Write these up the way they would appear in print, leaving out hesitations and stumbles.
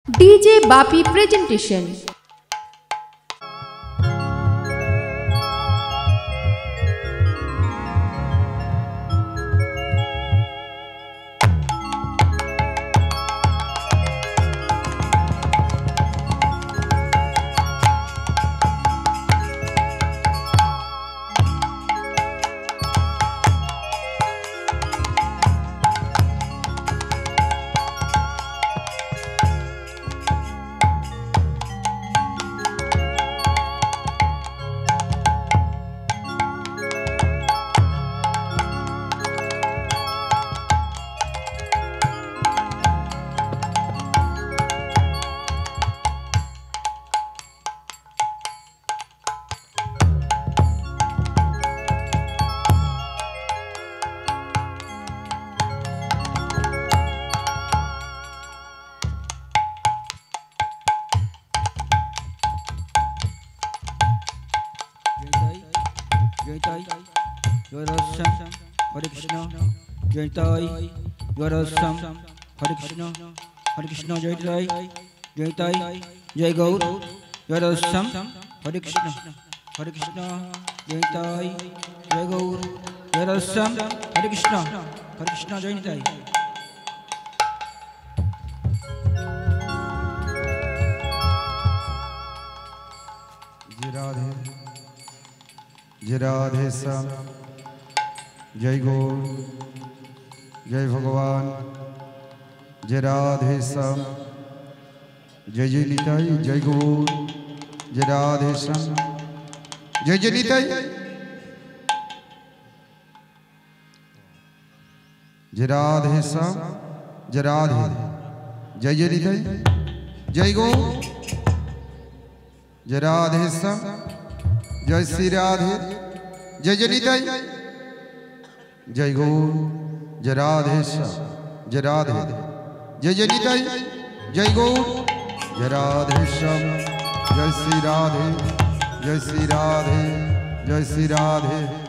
DJ Bapi presentation. Hare Krishna, Jai Tai, Yarasam, Hare Krishna, Jai Tai, Jai Tai, Jai Gaur, Yarasam, Hare Krishna, Jai Tai, Jai Gaur, Yarasam, Hare Krishna, Jai Tai. जय राधे श्याम, जय गौर, जय भगवान, जय राधे श्याम, जय जय निताई, जय गौर, जय राधे श्याम, जय जय निताई, जय राधे श्याम, जय राधे, जय जय निताई, जय गौर, जय राधे श्याम, जय श्री राधे, जय जय निताई, जय गौर, जय राधे श्याम, जय राधे, जय जय निताई, जय गौर, जय राधे श्याम, जय श्री राधे, जय श्री राधे, जय Shri Radhe.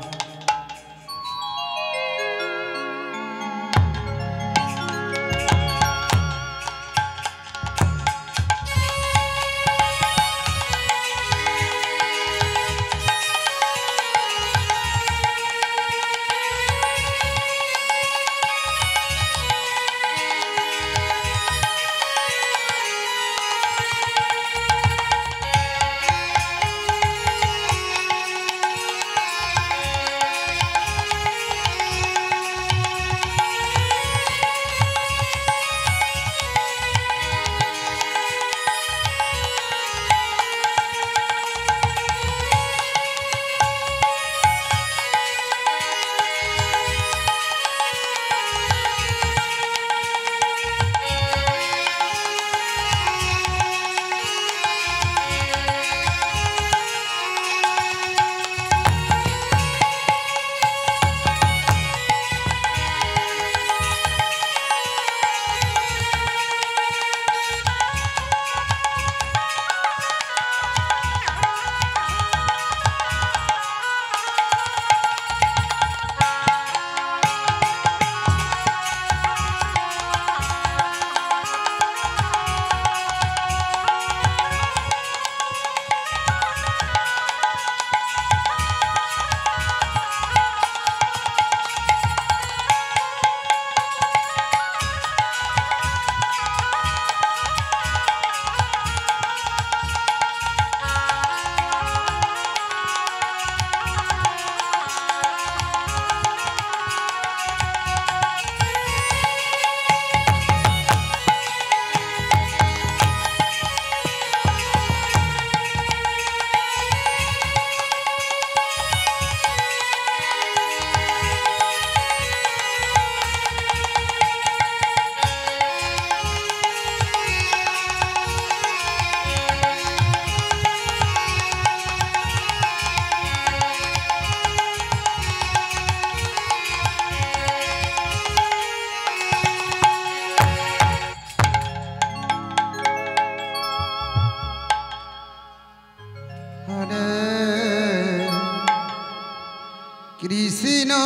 Krishna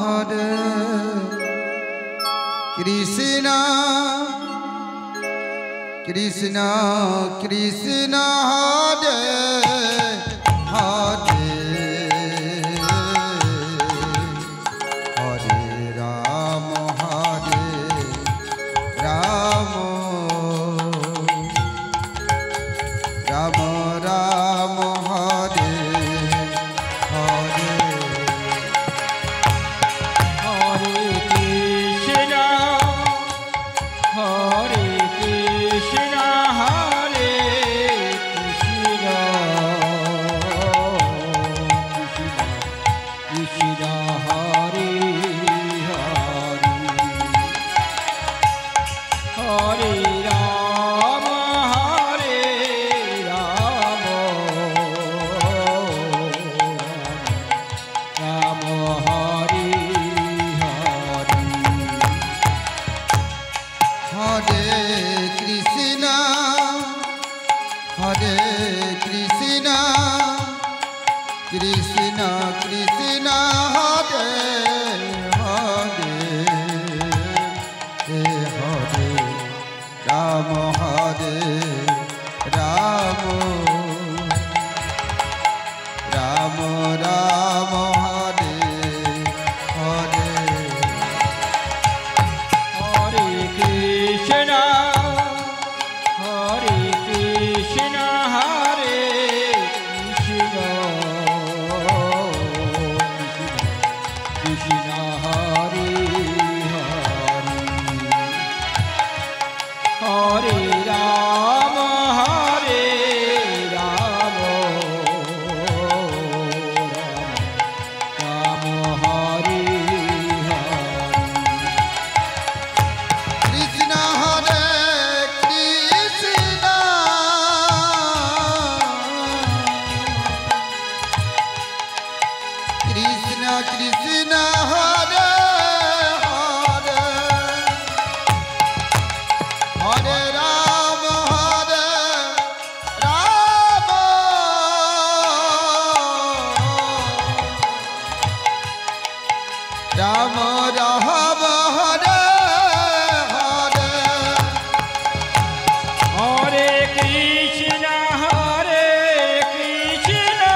Hare Krishna Krishna Krishna Hare Hare Hare Rama Hare Rama Rama Rama Hare Hare Hare Krishna Hare Krishna Hare Krishna Krishna Hare Hare Hare Rama Hare Rama Rama Hare Hare Hare Krishna Hare Krishna Krishna Krishna Hare Hare Hare Rama Hare Rama Rama Rama Hare Hare Hare Krishna Hare Krishna Hare Krishna Krishna Hare Hare Hare Rama Hare Rama Rama Hare Hare Krishna Hare Krishna Krishna Krishna Hare Hare Hare Rama Hare Rama Rama Rama Hare Hare Hare Krishna Hare Krishna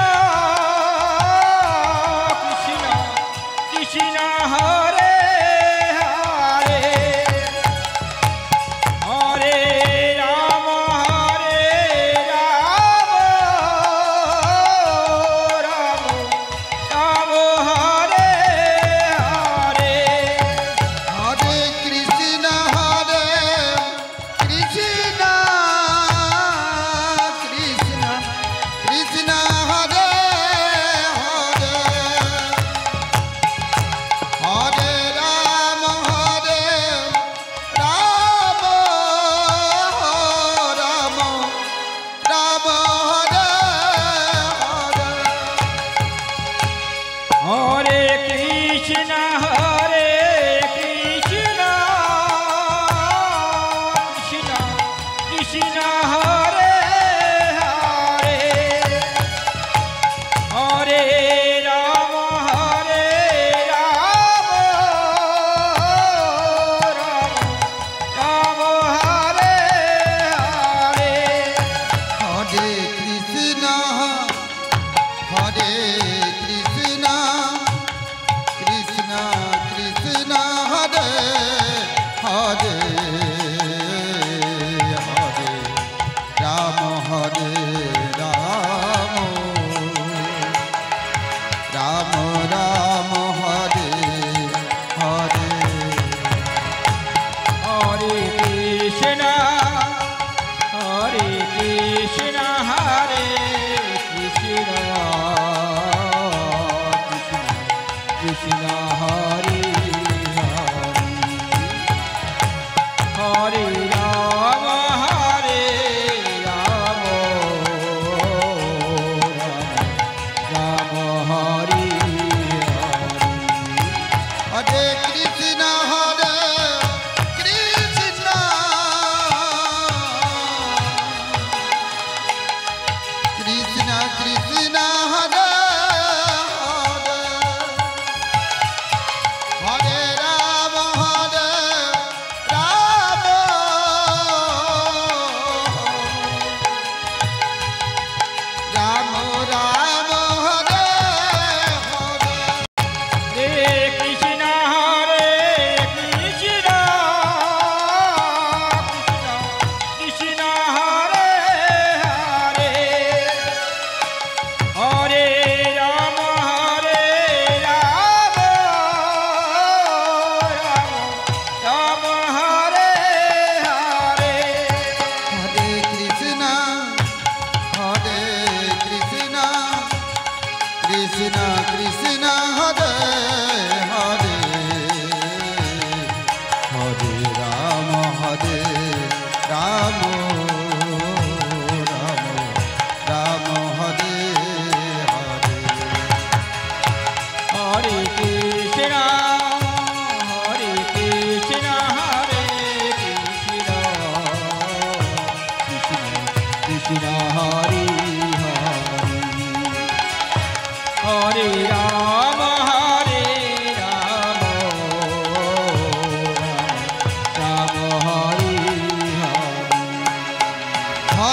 Krishna Krishna Hare Hare Hare Rama Hare Rama Rama Rama Hare Hare Hare Krishna Hare Krishna Krishna Krishna Hare Hare Hare Rama Hare Rama Rama Rama Hare Hare Hare Krishna Hare Krishna Krishna Krishna Hare Hare Hare Rama Hare Rama Rama Rama Hare Hare Hare Krishna Hare Krishna Krishna Krishna Hare Hare Hare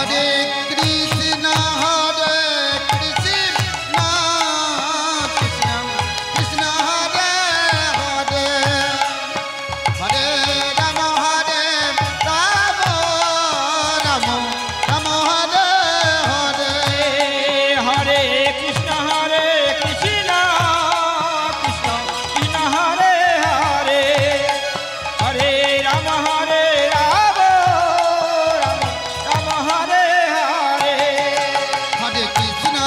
Hare Krishna Hare Krishna Krishna Krishna Hare Hare Hare Rama Hare Rama Rama Rama Hare Hare Hare Krishna Krishna Krishna Hare Hare Hare Rama Hare Rama Rama Hare Hare Hare Krishna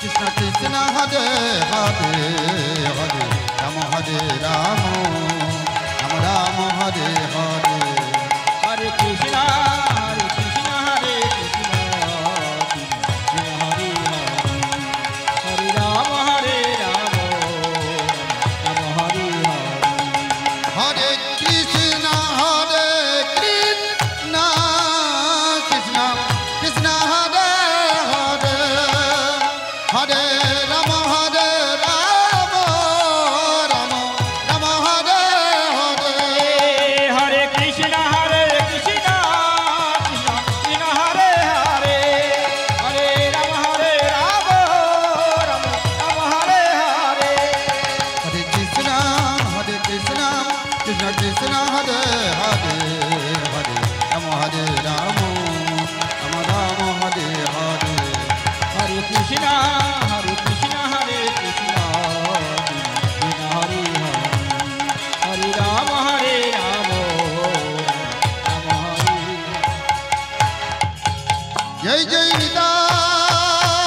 Krishna Krishna Hare Hare Hare Rama Hare Rama Rama Rama Hare Hare Hare Krishna Krishna Krishna Hare Hare Hare Rama Hare Rama Rama Hare Hare Hare Krishna Krishna Krishna Krishna Hare Hare Hare Rama Hare Rama Rama Rama Hare Hare Hare Krishna Krishna Krishna Hare Hare Hare Rama Hare Rama Rama Rama Hare Hare Hare Krishna Krishna Krishna Hare Hare Hare Rama Hare Rama Rama Rama Hare Hare Hare Krishna Krishna Krishna Hare Hare Hare Rama Hare Rama Rama Hare Jai Jai Nitai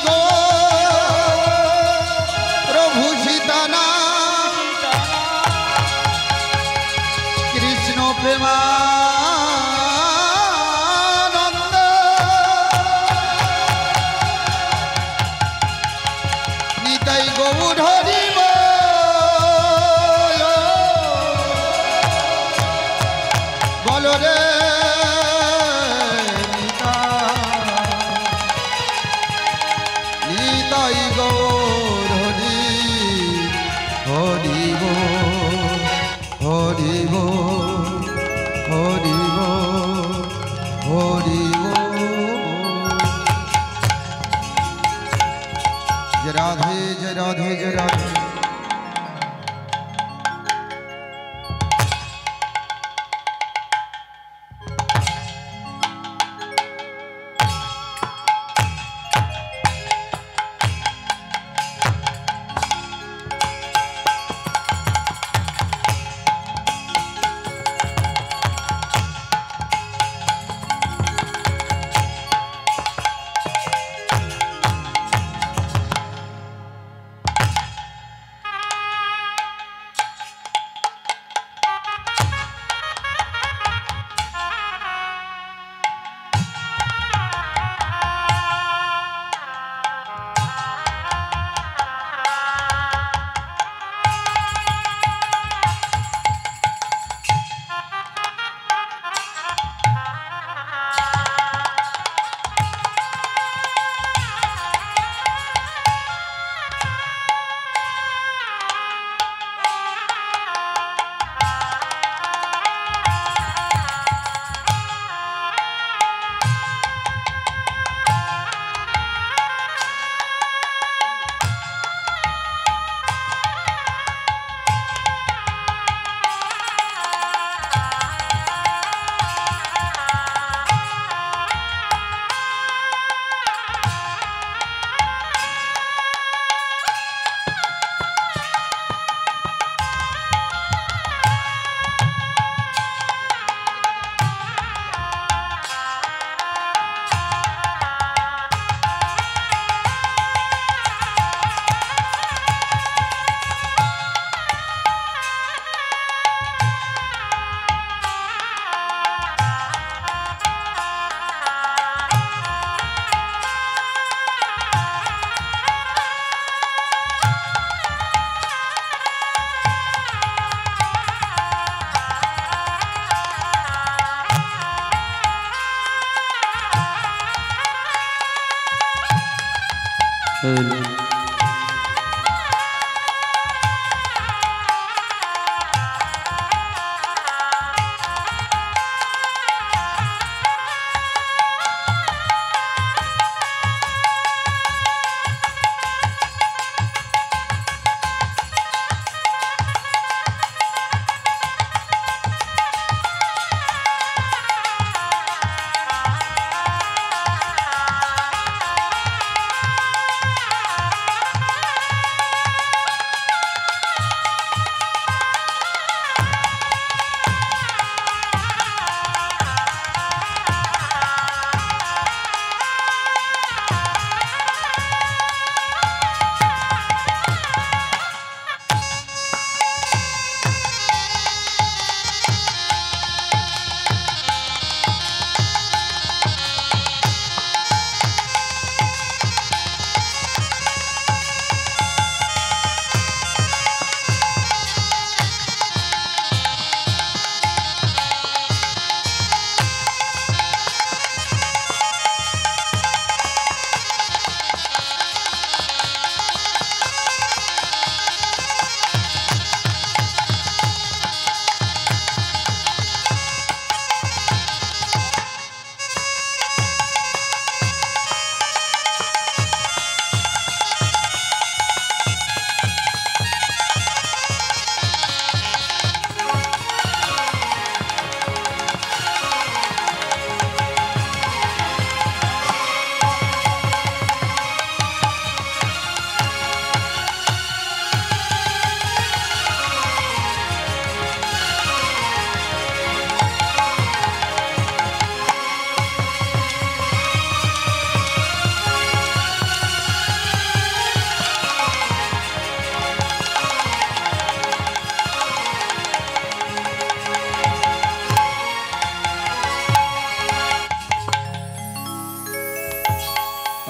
Gaur Prabhu Sitana Krishna Premananda Nitai Gaur Hari Bolo re Nitai Gaur Hari Hari Hari Hari Hari Jai Radhe Jai Radhe Jai Radhe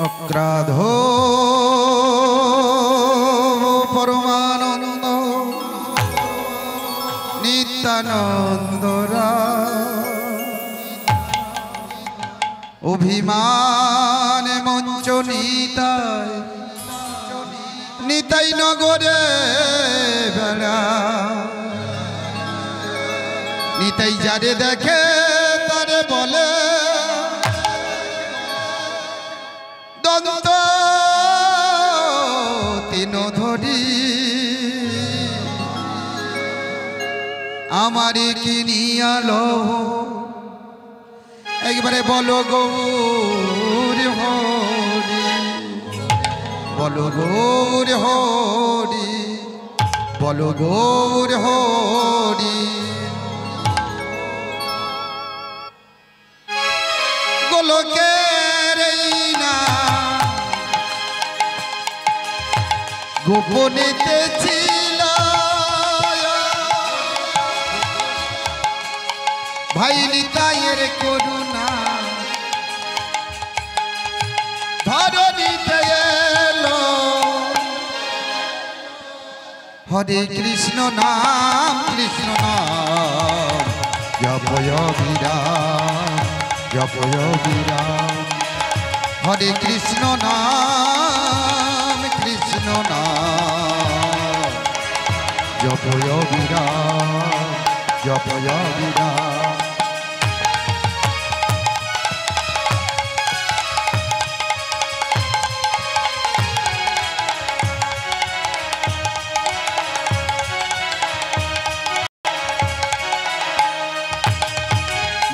অক্রাধ পরমানন্দ নিত্যানন্দরা অভিমান মঞ্চ নিতাই নিতাই নগরে বেড়া নিতাই যারে দেখে তারে বলে দন্ত তিন ধরি আমারে কিনিয়ালো একবারে বলো গৌর হরি বলো গৌর হরি বলো গৌর হরি গোলকের না গোপনেতে ছিল ভাই নিতাইয়ের করুণা ধরণীতে এলো হরে কৃষ্ণ নাম জপয় বিরাম জপয় বিরাম হরে কৃষ্ণ নাম জপয় বিরাম জপয় বিরাম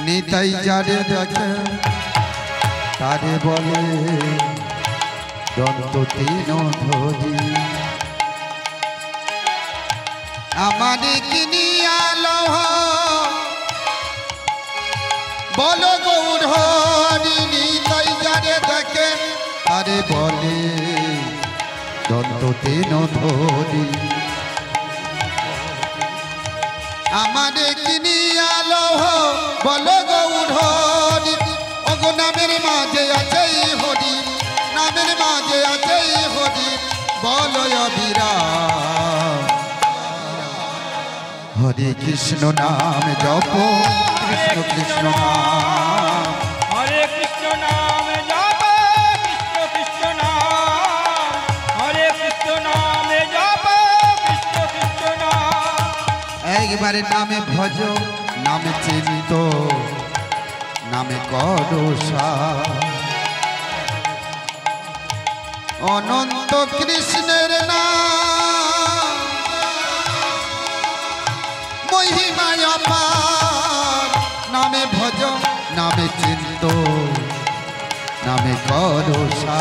নিতাই যারে দেখে তারে বলে দন্ত তিন ধরি আমারে কিনিয়ালো বলো গৌর হরি নিতাই যারে দেখে তারে বলে দন্ত তিন ধরি আমারে কিনিয়ালো বলো গৌর হরি ওগো নামের মাঝে আছে হরি নামের মাঝে আছে হরি বলো অবিরাম হরে কৃষ্ণ নাম জপ কৃষ্ণ কৃষ্ণ নাম হরে কৃষ্ণ নাম জপ কৃষ্ণ কৃষ্ণ নাম হরে কৃষ্ণ নাম জপ কৃষ্ণ কৃষ্ণ নাম একবারে নামে ভজ নামে চিন্ত নামে করোষা অনন্ত কৃষ্ণের নাম মহিমায় অপার নামে ভজ নামে চিন্ত নামে করোষা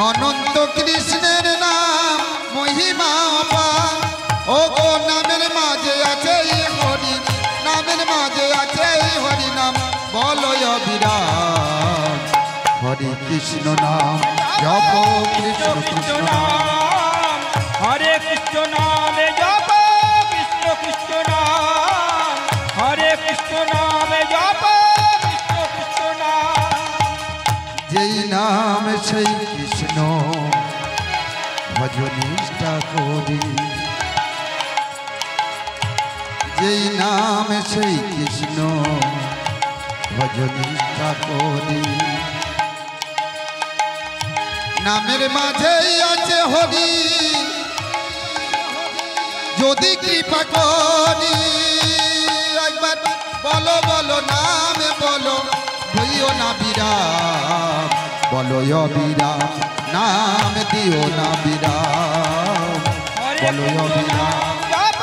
অনন্ত কৃষ্ণের নাম মহিমা অপার ও গো নামের মাঝে আছে হরি নামের মাঝে আছে হরি নাম বলো অবিরাম হরে কৃষ্ণ নাম জপ কৃষ্ণ কৃষ্ণ নাম হরে কৃষ্ণ নামে জপ কৃষ্ণ কৃষ্ণ নাম হরে কৃষ্ণ নামে জপ কৃষ্ণ কৃষ্ণ নাম যেই নাম সেই কৃষ্ণ ভজনিষ্ঠা করি যেই নাম সেই কৃষ্ণ ভজনিষ্ঠা করি নামের মাঝেই আছে হরি যদি কৃপা করি একবার বলো বলো নামে বলো হইও না বিরাম বলো অবিরাম নাম দিও না বিরাম বলো অবিরাম জপ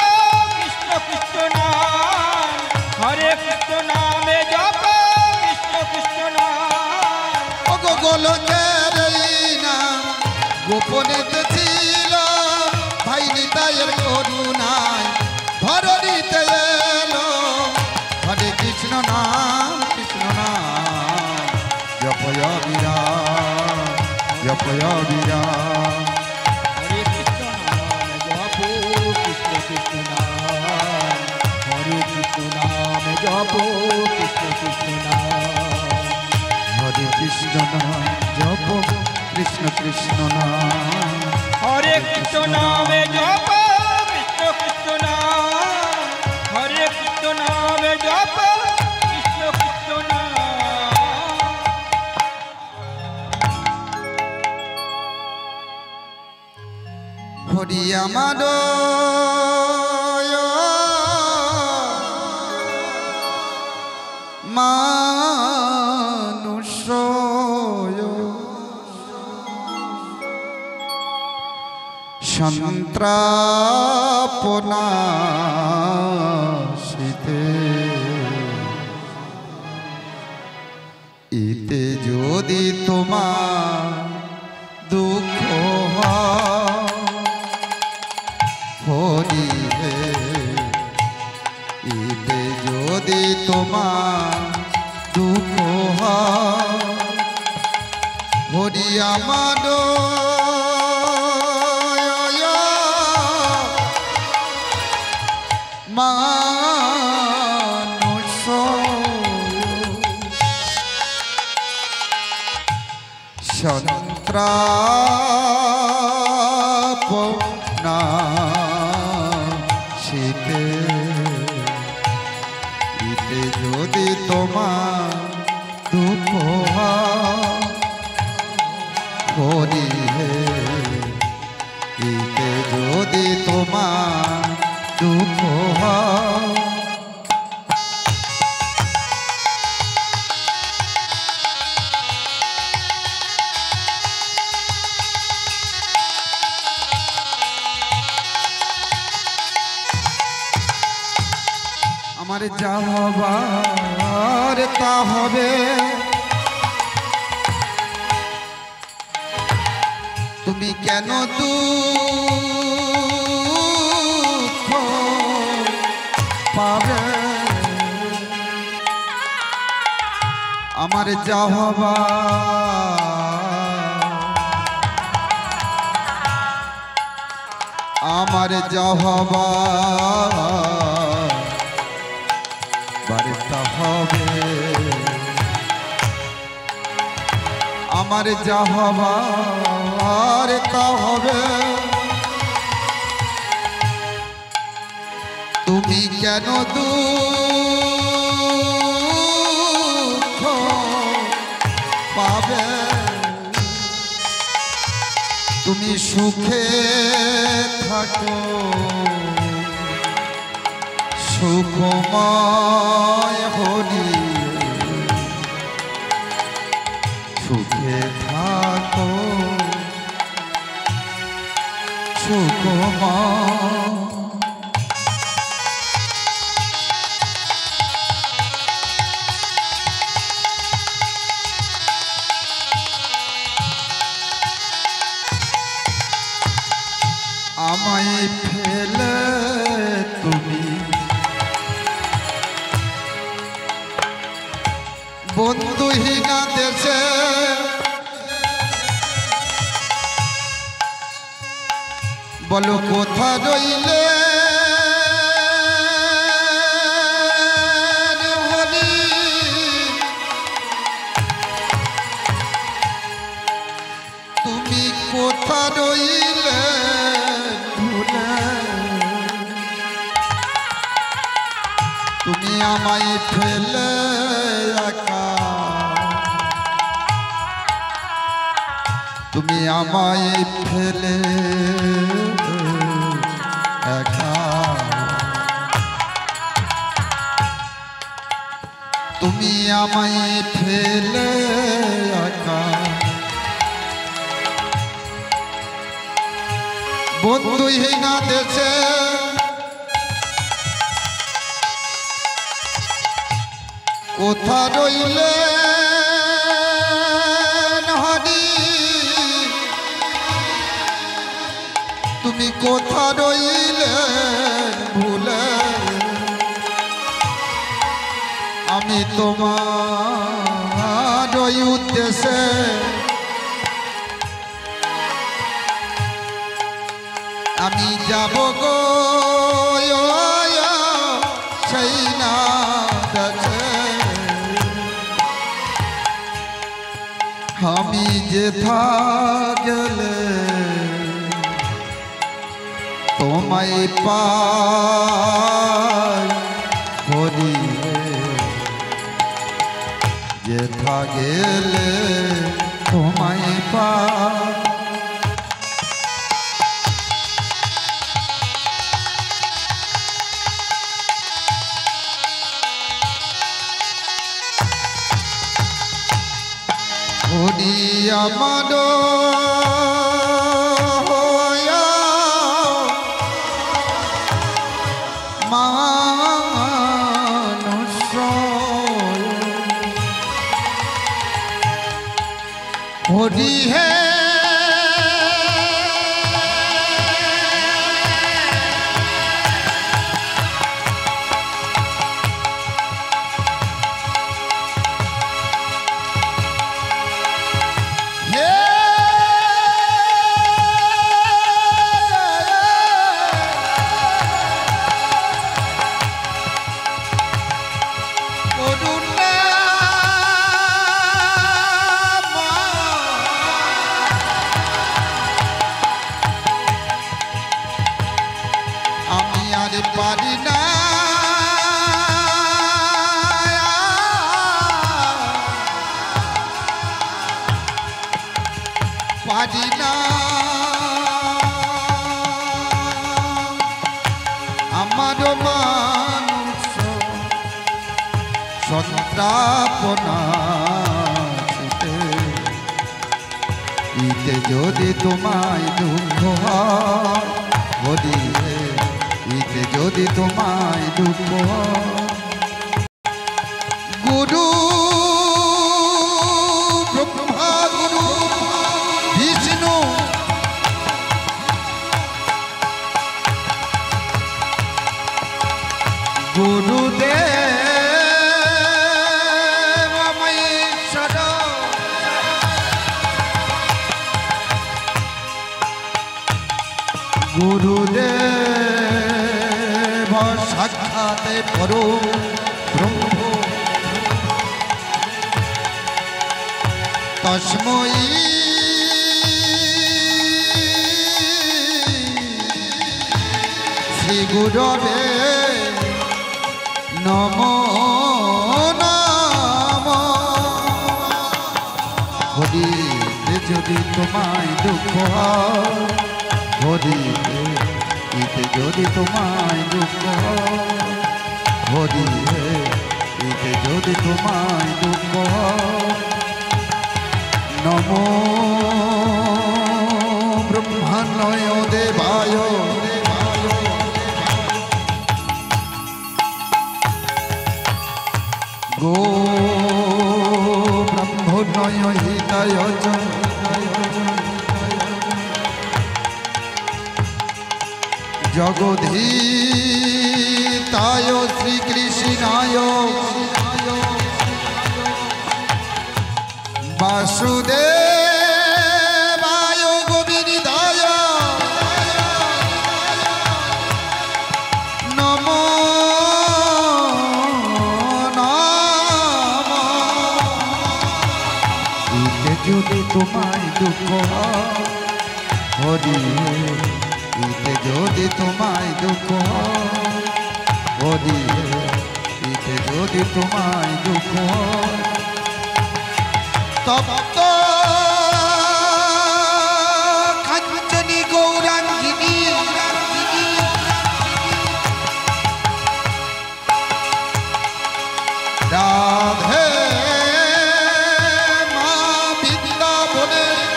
কৃষ্ণ কৃষ্ণ নাম হরে কৃষ্ণ নামে জপ কৃষ্ণ কৃষ্ণ নাম ওগো গোলকের না গোপনেতে ছিল ভাই নিতাইয়ের করুণায় ধরণীতে এলো হরে কৃষ্ণ নাম জপয় বিরাম জপয় বিরাম হরে কৃষ্ণ নাম জপ কৃষ্ণ কৃষ্ণ নাম হরে কৃষ্ণ নাম জপ কৃষ্ণ কৃষ্ণ নাম কৃষ্ণ নাম হরে কৃষ্ণ নামে জপ কৃষ্ণ কৃষ্ণ নাম হরে কৃষ্ণ নামে জপ কৃষ্ণ কৃষ্ণ নাম হরি আমার মানুষ সন্ত্রাপনাশিতে ইতে যদি তোমার দুঃখ হরি হে ইতে যদি তোমার দুঃখ হরি আমার মানুষ সন্ত্রাপনাশিতে ইতে যদি তোমার দুঃখ হরি হে ইতে যদি তোমার দুঃখ আমার যা হবার তা হবে তুমি কেন দুঃখ পাবে আমার যা হবার আমার যা হবার বার্তা হবে আমার যা হবার তা হবে তুমি কেন দুঃখ পাবে তুমি সুখে থাকো সুখময় হরি সুখে থাকো সুখময় আমায় ফেলে তুমি বন্ধুহীনা দেশে বলো কোথা রইলে হরি তুমি কোথা রইলে ভুলে তুমি আমায় ফেলে একা তুমি আমায় ফেলে একা তুমি আমায় ফেলে একা বন্ধুহীনা দেশে কোথা রইলে হরি তুমি কোথা রইলে ভুলে আমি তোমার ওই উদ্দেশ্যে আমি যাব গো সেই না আমি যেথা গেলে তোমায় পাই হরি যেথা গেলে তোমায় পাই হরি আমার মানুষ হরি হে পারি না পারি না আমার মানুষ সন্ত্রাপনা ইতে যদি তোমায় দুঃখ হরি ইতে যদি তোমায় দুঃখ গুরু ব্রহ্মা গুরু বিষ্ণু গুরুদেব মহেশ্বর গুরুদেব সাক্ষাতে পরম ব্রহ্ম তস্मै শ্রী গুরবে নমো নমঃ হরি যদি তোমায় দুঃখ হরি ইতে যদি তোমায় দুঃখ হরি ইতে যদি তোমায় দুঃখ নমো ব্রহ্মণ্যয় দেবায় গো ব্রহ্মণ্যয় হিতায় জগধীতায় শ্রীকৃষ্ণায় বাসুদেবায় গোবিন্দায় নমো নমঃ ইতে যদি তোমায় দুঃখ হরি ইতে যদি তোমায় দুঃখ হরি ইতে যদি তোমায় দুঃখ তপ্ত কাঞ্চনী গৌরাঙ্গিনী রাধে মা বৃন্দাবনেশ্বরী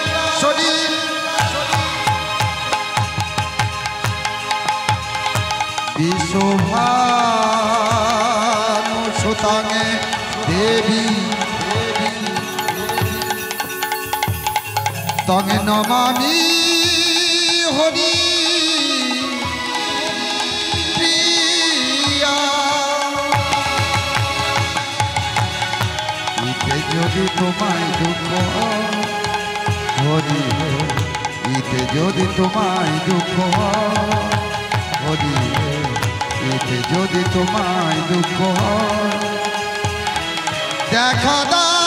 বিশ্বভানু সুতাঙ্গে দেবী তঙ্গে নমামি হরি প্রিয়া ইতে যদি তোমায় দুঃখ হরি ইতে যদি তোমায় দুঃখ হরি ইতে যদি তোমায় দুঃখ দেখা দাও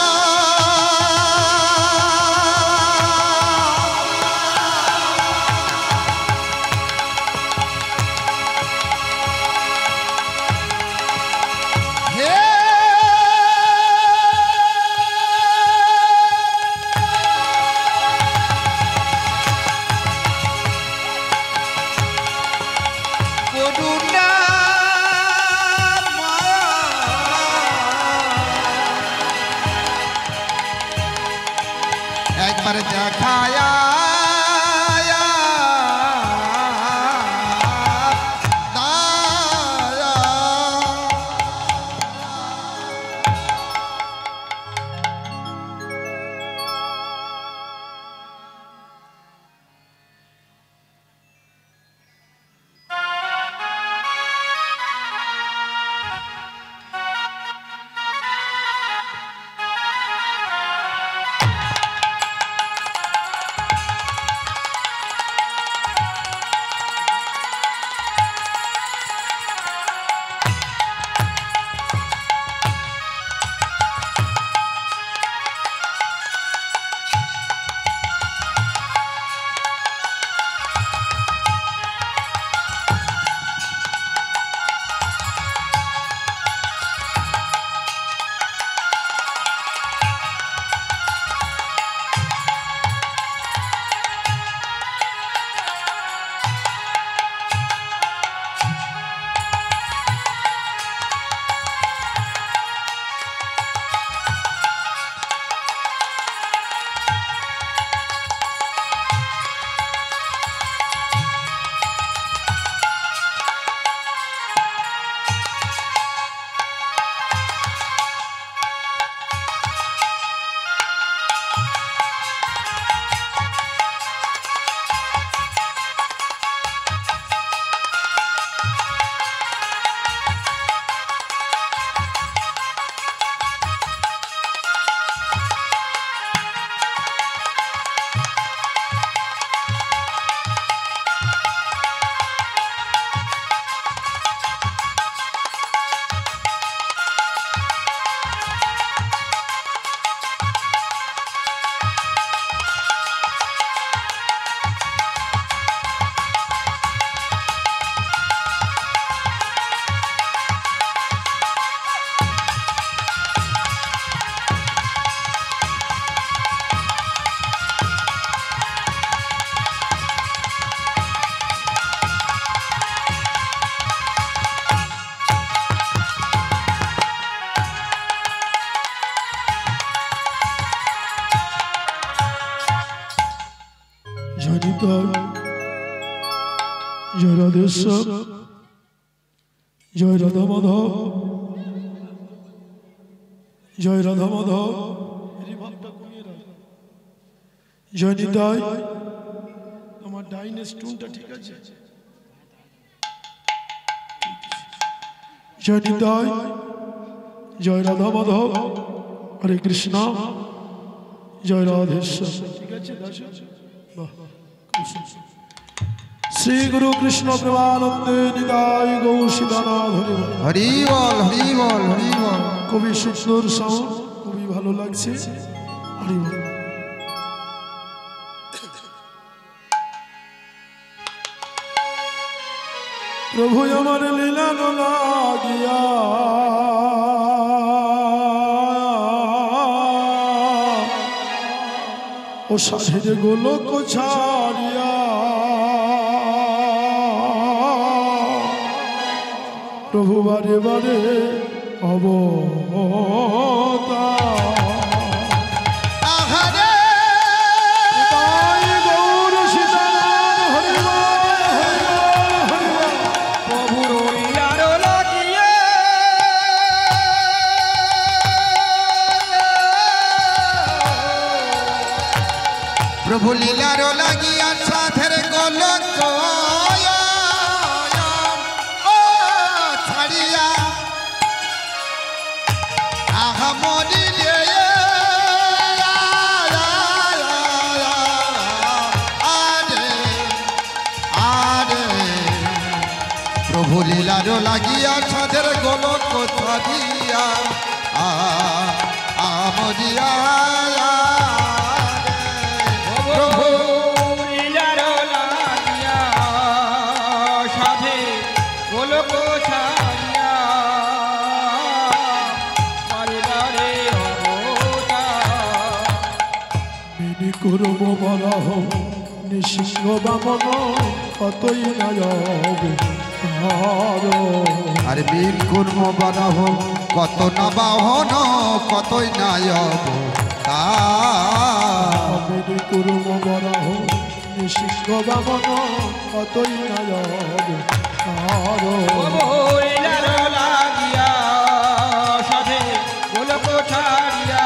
নিতাই জয় রাধেশ্বর জয় রাধা মাধব জয় রাধা মাধব জয় নিতাই তোমার ডাইনের স্টুনটা ঠিক আছে জয় নিতাই জয় রাধা মাধব হরে কৃষ্ণ জয় রাধেশ্বর ঠিক আছে বাহ শ্রী গুরু কৃষ্ণ প্রেমানন্দে নিতাই গৌশিদানাথ হরি বল হরি বল হরি বল। খুবই সুন্দর সাউন্ড, খুবই ভালো লাগছে। হরি বল। প্রভু আমার লীলা লাগিয়া ও সাধের গোলক ছাড়িয়া প্রভু বারে বারে অবতার প্রভু লীলার লাগিয়া সাধের গোলক ছাড়িয়া আহা মরিলে আরে আরে প্রভু লীলার লাগিয়া সাধের গোলক ছাড়িয়া আমরিয়া করব বরাহ নিঃসিংহ বামন কতই নায়ক আর বীর কুর্ম বরাহ কত না বাহন কতই নায়ক বেদি করব বরাহ নিঃসিংহ বামন কতই নায়ক লাগিয়া সাধে গোলক ছাড়িয়া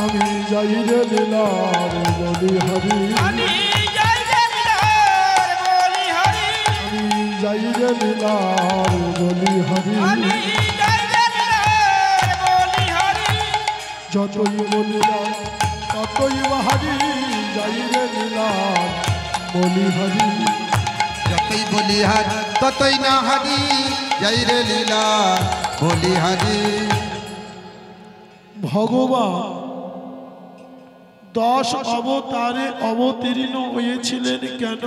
আমি যাই রে লীলার বলি হরি আমি যাই রে লীলার বলি হরি যতই বলিলাম ততই বাহারি যাই রে লীলার বলি হরি যতই বলি হার ততই না হারি যাই রে লীলা বলি হারি। ভগবান 10 অবতারে অবতীর্ণ হয়েছিলেন কেন?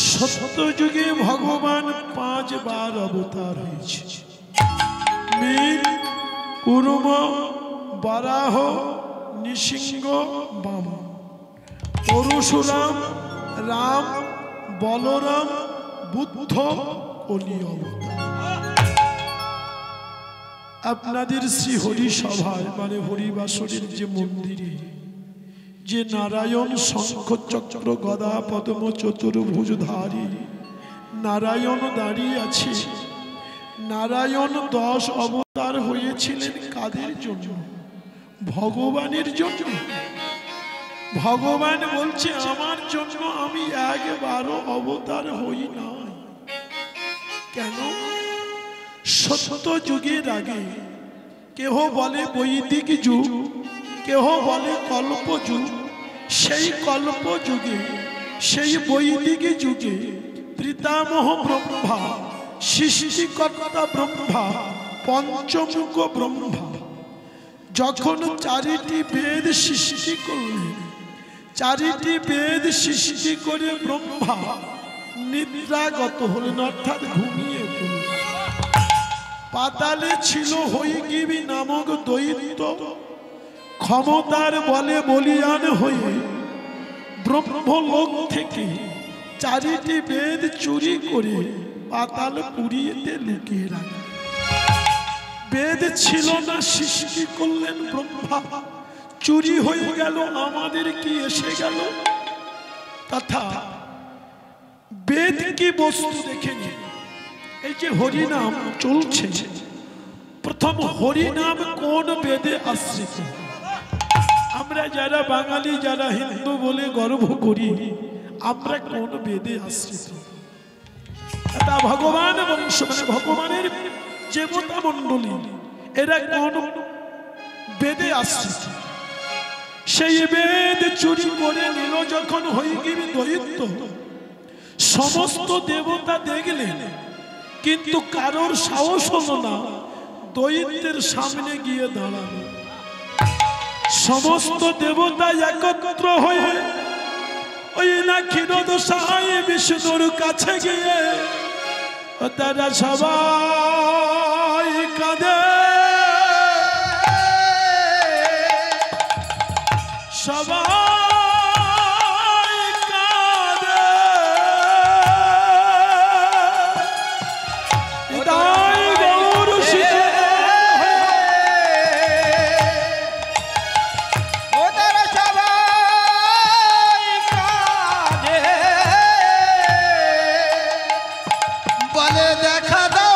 সত্য যুগে ভগবান 5 বার অবতার হয়েছে। মীর, কুর্ম, বারাহ, নৃসিংহ, বামন। পরশুরাম, রাম, বলরাম, বুদ্ধ, কলি অবতার। আপনাদের শ্রী হরি সভায় মানে হরিবাসরের যে মন্দিরে যে নারায়ণ শঙ্খ চক্র গদা পদ্ম চতুর্ভুজধারী নারায়ণ দাঁড়িয়ে আছে, নারায়ণ 10 অবতার হয়েছিলেন কাদের জন্য? ভগবানের জন্য। ভগবান বলছে আমার জন্য আমি একবারও অবতার হই না। কেন? সত্য যুগের আগে কেহ বলে বৈদিক যুগ, কেহ বলে কল্প যুগ। সেই কল্প যুগে সেই বৈদিক যুগে পিতামহ ব্রহ্মা, সৃষ্টিকর্তা ব্রহ্মা, পঞ্চমুখ ব্রহ্মা যখন 4টি বেদ সৃষ্টি করলেন, 4টি বেদ সৃষ্টি করে ব্রহ্মা নিদ্রাগত হলেন, অর্থাৎ ঘুমিয়ে পড়লেন। পাতালে ছিল হইগিবি নামক দৈত্য, ক্ষমতার বলে বলিয়ান হয়ে ব্রহ্মলোক থেকে 4টি বেদ চুরি করে পাতাল পুরীতে লুকিয়ে রাখে। বেদ ছিল না, সৃষ্টি করলেন ব্রহ্মা, চুরি হয়ে গেল, আমাদের কি এসে গেল? তথা বেদ কি বস্তু দেখেনি। এই যে হরিনাম চলছে, প্রথম হরিনাম কোন বেদে আশ্রিত? আমরা যারা বাঙালি, যারা হিন্দু বলে গর্ব করি, আমরা কোন বেদে আশ্রিত? তা ভগবান বংশ, মানে ভগবানের দেবতা মণ্ডলী, এরা কোন বেদে আশ্রিত? সেই বেদ চুরি করে নিল যখন হইগিরি দৈত্য। সমস্ত দেবতা দেখলেন, কিন্তু কারোর সাহস হলো না দৈত্যের সামনে গিয়ে দাঁড়ানো। সমস্ত দেবতা একত্র হয়ে ওই না ক্ষীরোদশায় বিষ্ণুর কাছে গিয়ে তারা সবাই কাঁদে, সবাই কাঁদে। তাই গৌর শিশু ওদের সবাই কাঁদে, বলে দেখা দাও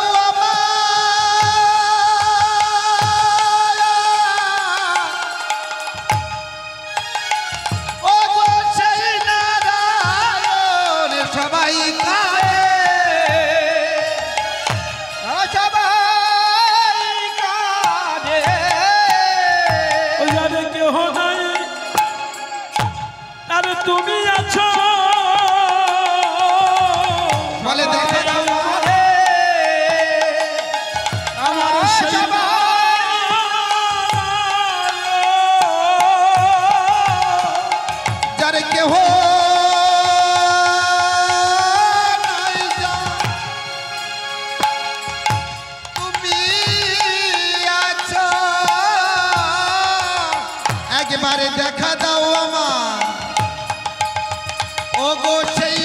ও গো সেই নারায়ণ, সবাই কাঁদে। ওরা সবাই কাঁদে। ওরে কেহ নাই, আর তুমি আছো। বলে দেখা দাও আমার সেই যারে কেহ নাই যা, তুমি আছো। একবারে দেখা দাও আমার ও গো সেই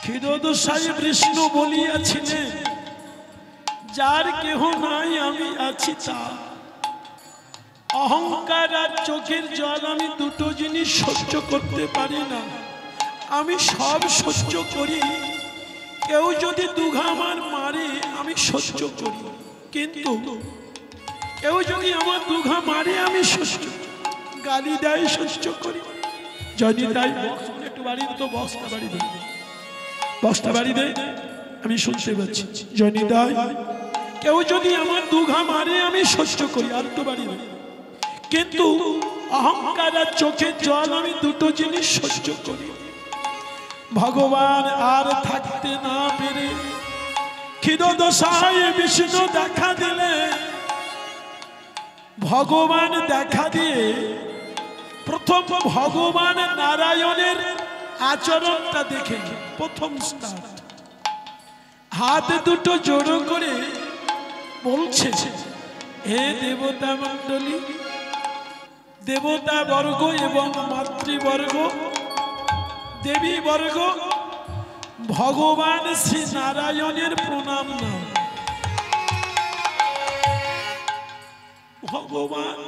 ক্ষীরোদশায় বিষ্ণু বলিয়াছিলেন, যার কেহ নাই আমি আছি তার। অহংকার আর চোখের জল, আমি দুটো জিনিস সহ্য করতে পারি না। আমি সব সহ্য করি, কেউ যদি দুঘামার মারে আমি সহ্য করি, কিন্তু কেউ যদি আমার দুঘা মারে আমি সহ্য, গালি দেয় সহ্য করি। যদি তাই একটু বাড়ি তো বক্সটা বাড়ি দেয়, বক্সটা বাড়ি দেয়, আমি শুনতে পাচ্ছি। জনি দেয়, কেউ যদি আমার দুঘা মারে আমি সহ্য করি, আর তো বাড়ি দেয়, কিন্তু অহংকার আর চোখের জল, আমি দুটো জিনিস সহ্য করি। ভগবান আর থাকতে না পেরে ক্ষীরোদশায় বিষ্ণু দেখা দিলে। ভগবান দেখা দিয়ে প্রথম ভগবান নারায়ণের আচরণটা দেখে প্রথম স্টার্ট, হাত দুটো জোড়ো করে বলছে, হে দেবতা মণ্ডলী, দেবতা বর্গ এবং মাতৃবর্গ, দেবী বর্গ, ভগবান শ্রী নারায়ণের প্রণাম নাও। ভগবান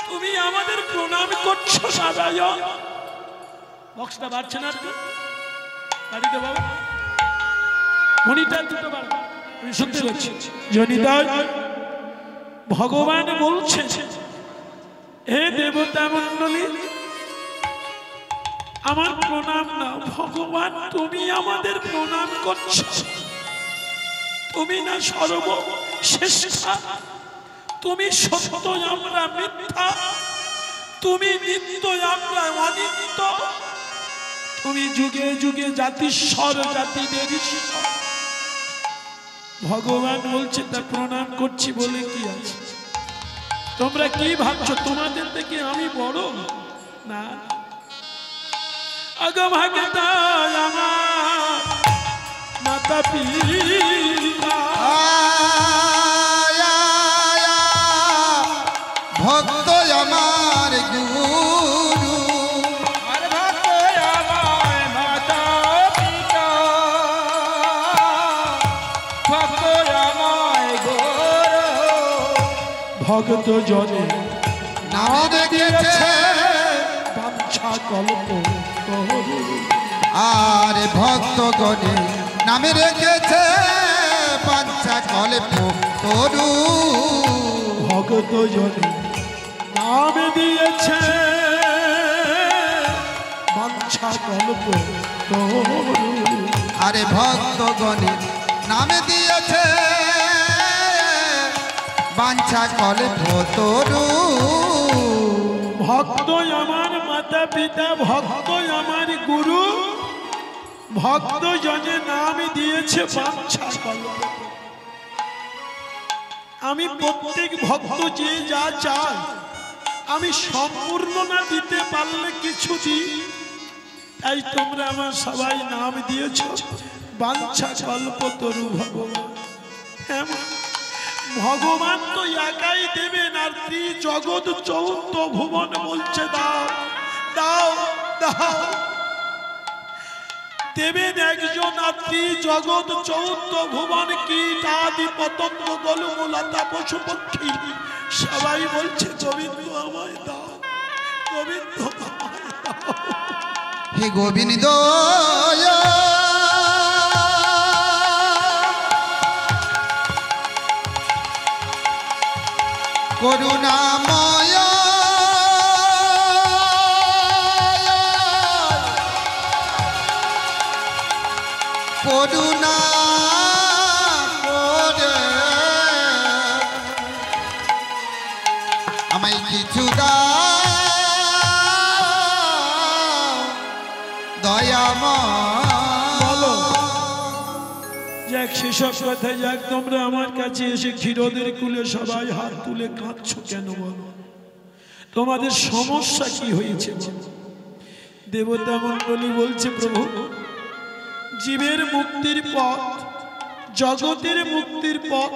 তুমি আমাদের প্রণাম করছো নারায়ণ। বক্সটা বাড়ছে না তো বাড়িতে বাবা, মনিটার দুটো বাড়বে, আমি শুনতে পাচ্ছি। জনিদার ভগবান বলছে, হে দেবতা মণ্ডলী, আমার প্রণাম নাও। ভগবান তুমি আমাদের প্রণাম করছো, তুমি না সর্বশ্রেষ্ঠা, তুমি সত্য আমরা মিথ্যা, তুমি নিত্য আমরা অনিত্য, তুমি যুগে যুগে জাতিস্বর জাতিদের ঈশ্বর। ভগবান বলছে তা প্রণাম করছি বলে কি আছে? তোমরা কি ভাবছো তোমাদের থেকে আমি বড়? না, আগভাগতা আমার মাতা পিতা, ভক্ত আমার গুরু, আর ভক্ত আমার মাতা পিতা, ভক্ত জনে নামে রেখেছে বাঞ্ছা কল্প তরু। আর ভক্তগণে নামে রেখেছে বাঞ্ছা কল্প তরু। ভক্ত জনে নামে দিয়েছে বাঞ্ছা কল্প তরু। আরে ভক্তগণে নামে দিয়েছে বাঞ্ছা কল্প তরু। ভক্ত আমার মাতা পিতা, ভক্ত আমার গুরু, ভক্ত জনে নাম দিয়েছে বাঞ্ছা কল্প। আমি প্রত্যেক ভক্ত যে যা চাই আমি সম্পূর্ণ না দিতে পারলে কিছু দিই, তাই তোমরা আমার সবাই নাম দিয়েছ বাঞ্ছা কল্পতরু ভগবান। হ্যাঁ, ভগবান তো একাই দেবেন, আর জগৎ চৌদ্দ ভুবন বলছে দাও দাও দাও। দেবেন একজন, আর জগৎ চৌদ্দ ভুবন কীট আদি পতঙ্গ গলমূলতা পশু পক্ষী সবাই বলছে গোবিন্দ আমায় দাও, গোবিন্দ আমায় দাও। হে গোবিন্দ করুণাময় করুণা করে আমায় কিছু বলো যাক, সেসব কথা যাক। তোমরা আমার কাছে এসে ক্ষীরোদের কুলে সবাই হাত তুলে কাঁদছ কেন বলো? তোমাদের সমস্যা কি হয়েছে? দেবতা মণ্ডলী বলছে প্রভু, জীবের মুক্তির পথ, জগতের মুক্তির পথ,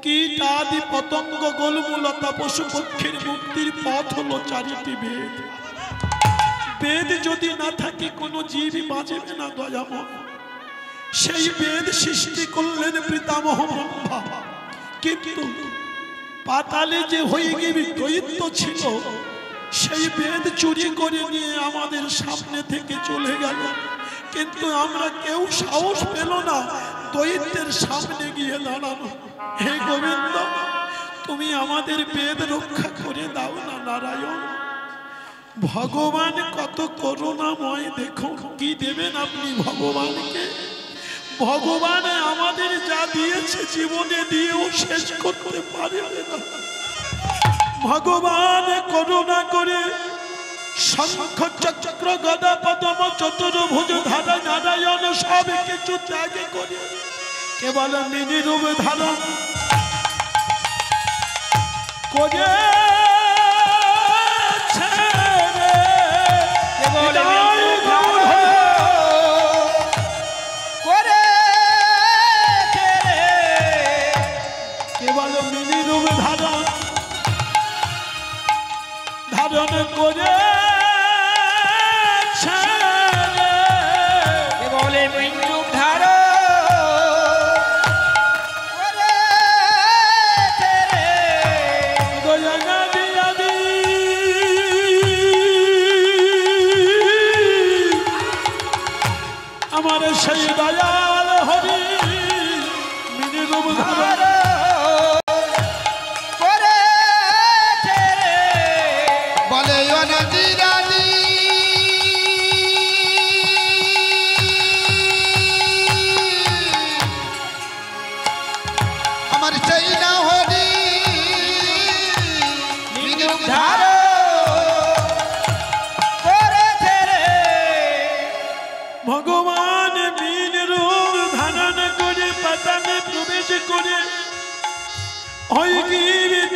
কীট আদি পতঙ্গ গোলমূলতা পশু পক্ষীর মুক্তির পথ হলো চারিটি বেদ। বেদ যদি না থাকে কোনো জীবই বাঁচবে না দয়াময়। সেই বেদ সৃষ্টি করলেন পিতামহ ব্রহ্মা, কিন্তু পাতালে যে হয়ে গিয়ে দৈত্য ছিল সেই বেদ চুরি করে নিয়ে আমাদের সামনে থেকে চলে গেল, কিন্তু আমরা কেউ সাহস পেল না দৈত্যের সামনে গিয়ে দাঁড়ানো। হে গোবিন্দ, তুমি আমাদের বেদ রক্ষা করে দাও না নারায়ণ। ভগবান কত করুণাময়, দেখো কি দেবেন আপনি ভগবানকে। ভগবান আমাদের যা দিয়েছে জীবনে দিয়েও শেষ করতে পারবে না। ভগবান করুণা করে শঙ্খ চক্র গদা পদ্ম চতুর্ভুজ ধারা নারায়ণ সব কিছু ত্যাগ করে কেবল মিনি রূপ ধারণ করে কেবল মিনি রূপ ধারণ করে বলে মৃত্যু ধারণ আমার সেই দয়াল হরি মিনি রূপ ধারণ বলে অনাদিরাদি আমার সেই না হরি মৃত্যু ধারণ ভগবান মিন রূপ ধারণ করে পাতানে প্রবেশ করে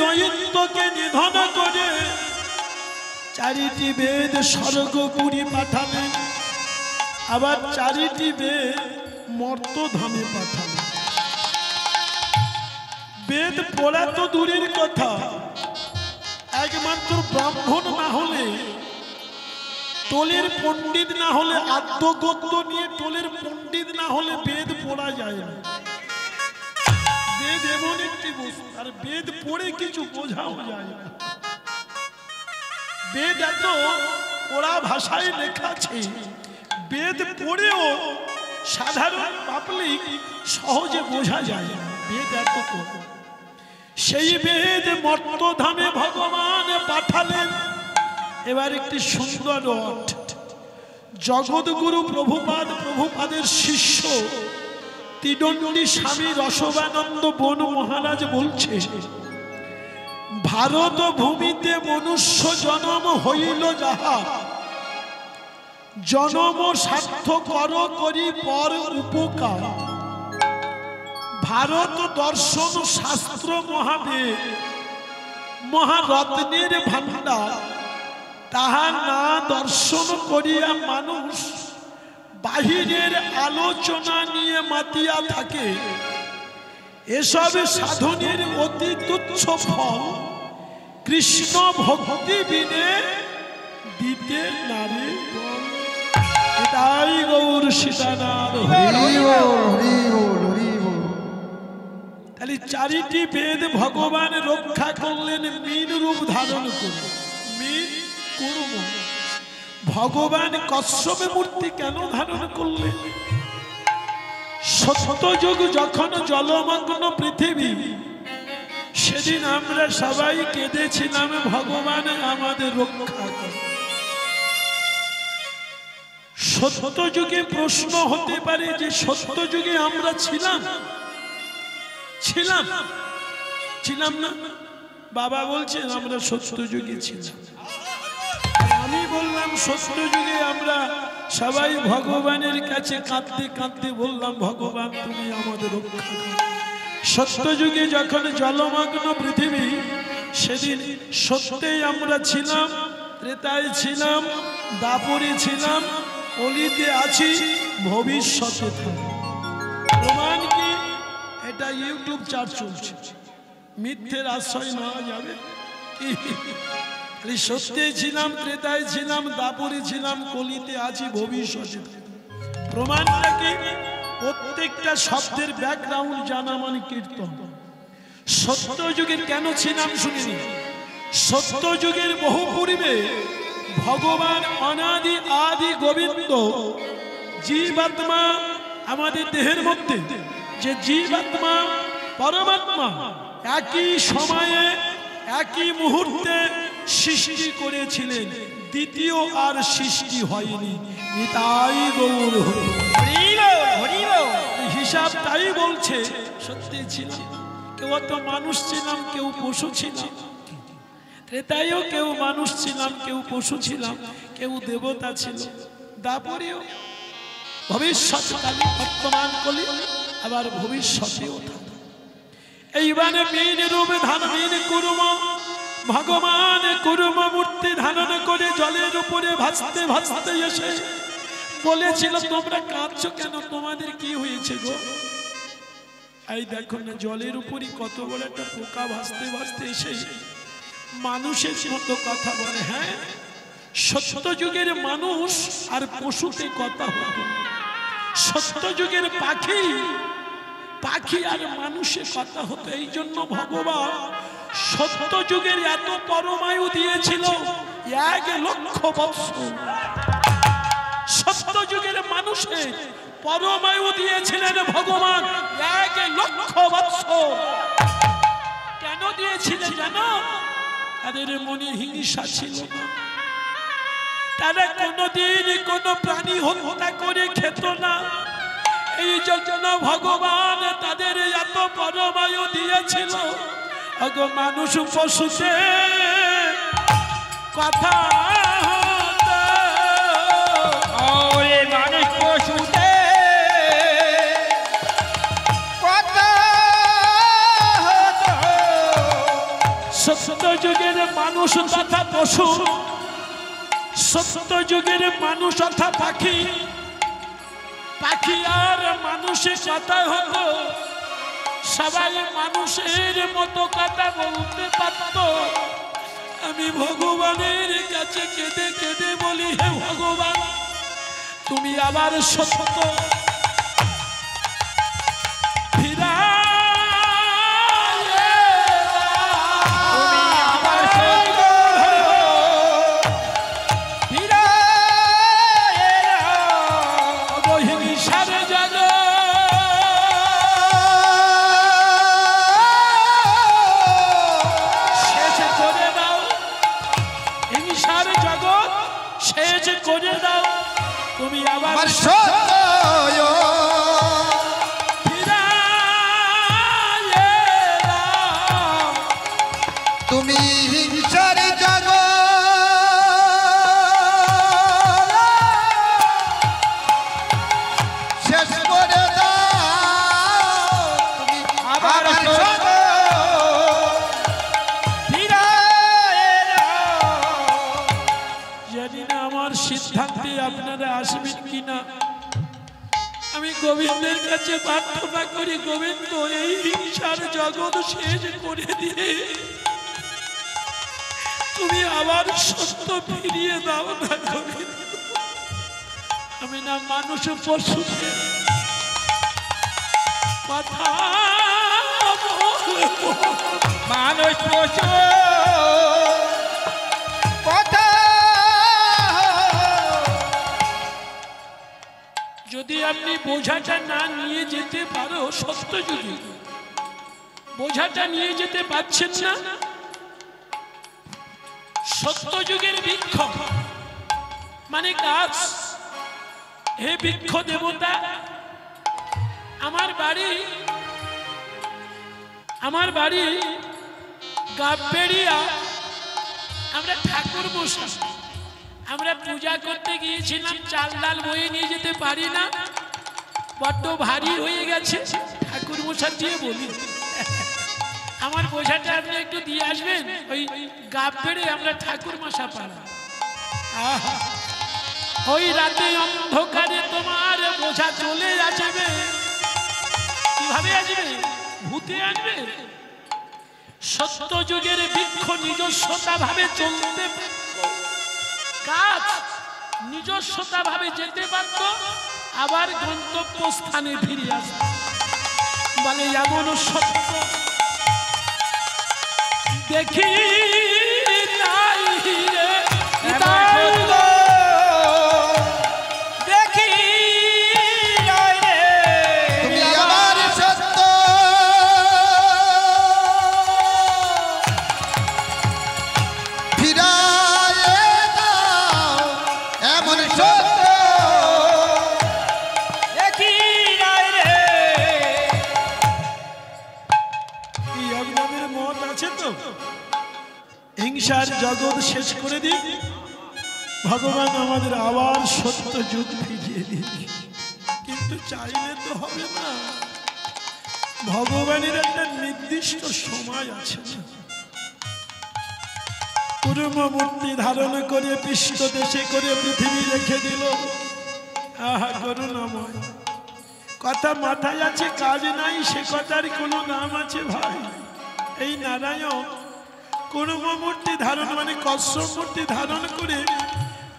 দৈত্যকে নিধন করে চারিটি বেদ স্বর্গপুরী পাঠালেন, আবার চারিটি বেদ মর্তধামে পাঠালেন। বেদ পড়া তো দূরের কথা, একমাত্র ব্রাহ্মণ না হলে, টোলের পণ্ডিত না হলে, আদ্যগদ্য নিয়ে টোলের পণ্ডিত না হলে বেদ পড়া যায় না। বেদ এমন একটি বস্তু, আর বেদ পড়ে কিছু বোঝাও যায় না। বেদ এত ওরা ভাষায় লেখা আছে, বেদ পড়েও সাধারণ পাবলিক সহজে বোঝা যায় না। বেদ এত কম। সেই বেদ মর্তধামে ভগবান পাঠালেন। এবার একটি সুন্দর অর্থ, জগৎগুরু প্রভুপাদের শিষ্য তিদণ্ডী স্বামী রসবানন্দ বন মহারাজ বলছে, ভারত ভূমিতে মনুষ্য জন্ম হইল যাহা, জন্ম সার্থকর করি পর উপকার। ভারত দর্শন শাস্ত্র মহাবেদ মহারত্নের ভাণ্ডার, তাহা না দর্শন করিয়া মানুষ বাহিরের আলোচনা নিয়ে মাতিয়া থাকে। এসব সাধনের অতি তুচ্ছ ফল কৃষ্ণ ভক্তি বিনে দিতে নারী। এটাই গৌর সীতানাথ। তাহলে চারিটি বেদ ভগবান রক্ষা করলেন মীন রূপ ধারণ করে। মীন কুর্ম। ভগবান কশ্যপে মূর্তি কেন ধারণ করলেন? সত্যযুগ যখন জলমগ্ন পৃথিবী, সেদিন আমরা সবাই কেঁদেছিলাম, ভগবান আমাদের রক্ষা করে। সত্যযুগে প্রশ্ন হতে পারে যে সত্যযুগে আমরা ছিলাম না? বাবা বলছেন আমরা সত্যযুগে ছিলাম। আমি বললাম সত্যযুগে আমরা সবাই ভগবানের কাছে কাঁদতে কাঁদতে বললাম, ভগবান তুমি আমাদের রক্ষা করো। সত্যযুগে যখন জলমগ্ন পৃথিবী, সেদিন সত্যেই আমরা ছিলাম, ত্রেতায় ছিলাম, দাপরে ছিলাম, কলিতে আছি, ভবিষ্যতে থাকব। প্রমাণ কি? এটা ইউটিউব চার্জ চলছে, মিথ্যের আশ্রয় নেওয়া যাবে। সত্যে ছিলাম, ত্রেতায় ছিলাম, দাপরে ছিলাম, কলিতে আছি, ভবিষ্যতে। প্রমাণটা কি? প্রত্যেকটা শব্দের ব্যাকগ্রাউন্ড জানা মানে কীর্তন। সত্যযুগে কেন ছিলাম শুনিনি? সত্যযুগের বহু পূর্বে ভগবান অনাদি আদি গোবিন্দ জীবাত্মা, আমাদের দেহের মধ্যে যে জীবাত্মা পরমাত্মা একই সময়ে একই মুহূর্তে সৃষ্টি করেছিলেন। দ্বিতীয় আর সৃষ্টি হয়নি। তাই গৌর হিসাব তাই বলছে। সত্যি ছিলাম, কেউ তো মানুষ ছিলাম, কেউ পশু ছিলাম। ত্রেতায়ও কেউ মানুষ ছিলাম, কেউ পশু ছিলাম, কেউ দেবতা ছিল। দাপরেও ভবিষ্যৎকালে, বর্তমান কলি, আবার ভবিষ্যতেও থাকে। এইবারে মীন রূপ ধারণ কুর্ম, ভগবান কুর্ম মূর্তি ধারণ করে জলের উপরে ভাসতে ভাসতে এসে বলেছিল, তোমরা কাঁদছো কেন? তোমাদের কি হয়েছে গো? এই দেখো না, জলের উপরই কত বড় একটা পোকা ভাসতে ভাসতে এসে মানুষের মতো কথা বলে। হ্যাঁ, সত্যযুগের মানুষ আর পশুতে কথা হতো। সত্যযুগের পাখি আর মানুষের কথা হতো। এই জন্য ভগবান সত্যযুগের এত পরমায়ু দিয়েছিল 1,00,000 বৎসর। সত্যযুগের মানুষের পরমায়ু দিয়েছিলেন ভগবান 1,00,000 বৎসর। কেন দিয়েছিলেন জানো? তাদের মনে হিংসা ছিল না। তারা কোনদিন কোন প্রাণী হত্যা করে খেত না। এই জন্য ভগবান তাদের এত পরমায়ু দিয়েছিল। মানুষ পশুতে কথা, মানুষ পশুতে সত্যযুগের মানুষ তথা পশু, সত্যযুগের মানুষ তথা পাখি, পাখি আর মানুষের কথা হতো। সবাই মানুষের মতো কথা বলতে পারত। আমি ভগবানের কাছে কেঁদে কেঁদে বলি, হে ভগবান, তুমি আবার সত্য ফিরা গেছে করে দাও তুমি আবার আমার সত্য তুমি হিংসার জগৎ শেষ করে দাও তুমি আবার সত্য জানি না আমার সিদ্ধান্তে আপনারা আসবেন কিনা আমি গোবিন্দের কাছে প্রার্থনা করি গোবিন্দ এই হিংসার জগৎ শেষ করে দিয়ে তুমি আবার সত্য ফিরিয়ে দাও না গোবিন্দ আমি না মানুষ পশুকে কথা মানুষ পশু কথা যদি আপনি বোঝাটা না নিয়ে যেতে পারো সত্য যদি বোঝাটা নিয়ে যেতে পারছেন না সত্য যুগের বৃক্ষ মানে গাছ হে বৃক্ষ দেবতা আমার বাড়ি গাবেড়িয়া আমরা ঠাকুর মশাই আমরা পূজা করতে গিয়েছিলাম চাল ডাল বয়ে নিয়ে যেতে পারি না বড্ড ভারী হয়ে গেছে ঠাকুর মশাই দিয়ে বলি আমার বোঝাটা আপনি একটু দিয়ে আসবেন ওই গাবেড়ে আমরা ঠাকুর মশা পাড়া ওই রাতে অন্ধকারে তোমার বোঝা চলে আসবে কিভাবে আসবে ভূতে আসবে সত্য যুগের বৃক্ষ নিজস্বতা ভাবে চলতে গাছ নিজস্বতা ভাবে যেতে পারত আবার গন্তব্য স্থানে ফিরে আসবে বলে এমন সত্য দেখি নাই রে হিংসার জগৎ শেষ করে দিই ভগবান আমাদের আবার সত্য যুগ ফিরিয়ে দিই কিন্তু চাইলে তো হবে না ভগবানের একটা নির্দিষ্ট সময় আছে কুর্ম মূর্তি ধারণ করে পৃষ্ঠ দেশে করে পৃথিবী রেখে দিল আহা করুণাময় কথা মাথায় আছে কাজ নাই সে কথার কোনো নাম আছে ভাই এই নারায়ণ কুর্ম মূর্তি ধারণ মানে কশ্যপ মূর্তি ধারণ করে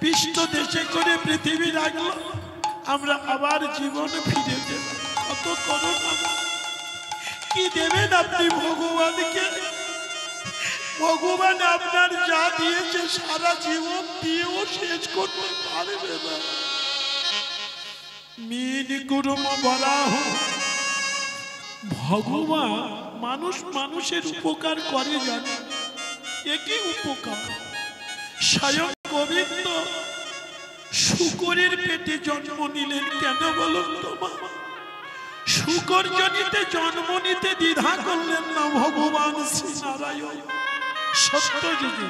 পৃষ্ঠ দেশে করে পৃথিবী রাখলো আমরা আবার জীবন ফিরে দেব কত করুণা কি দেবেন আপনি ভগবানকে ভগবান আপনার যা দিয়েছে সারা জীবন দিয়েও শেষ করতে পারবে না মিন কুর্ম বরাহ ভগবান মানুষের উপকার করে জানে একই উপকার স্বয়ং গোবিন্দ শূকরের পেটে জন্ম নিলেন কেন বলুন তোমার শূকর জনিতে জন্ম নিতে দ্বিধা করলেন না ভগবান শ্রী নারায়ণ সত্য যুগে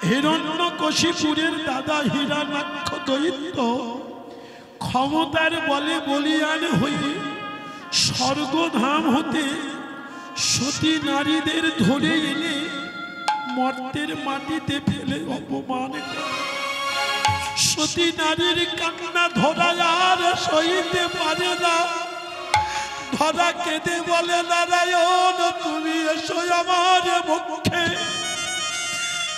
হিরণ্যকশিপুরের দাদা হিরণ্যাক্ষ দৈত্য ক্ষমতার বলে বলিয়ান হয়ে স্বর্গধাম হতে সতী নারীদের ধরে এনে মর্তের মাটিতে ফেলে অপমান করে সতী নারীর কান্না ধরা আর সইতে পারে না ধরা কেঁদে বলে নারায়ণ তুমি এসো আমার পক্ষে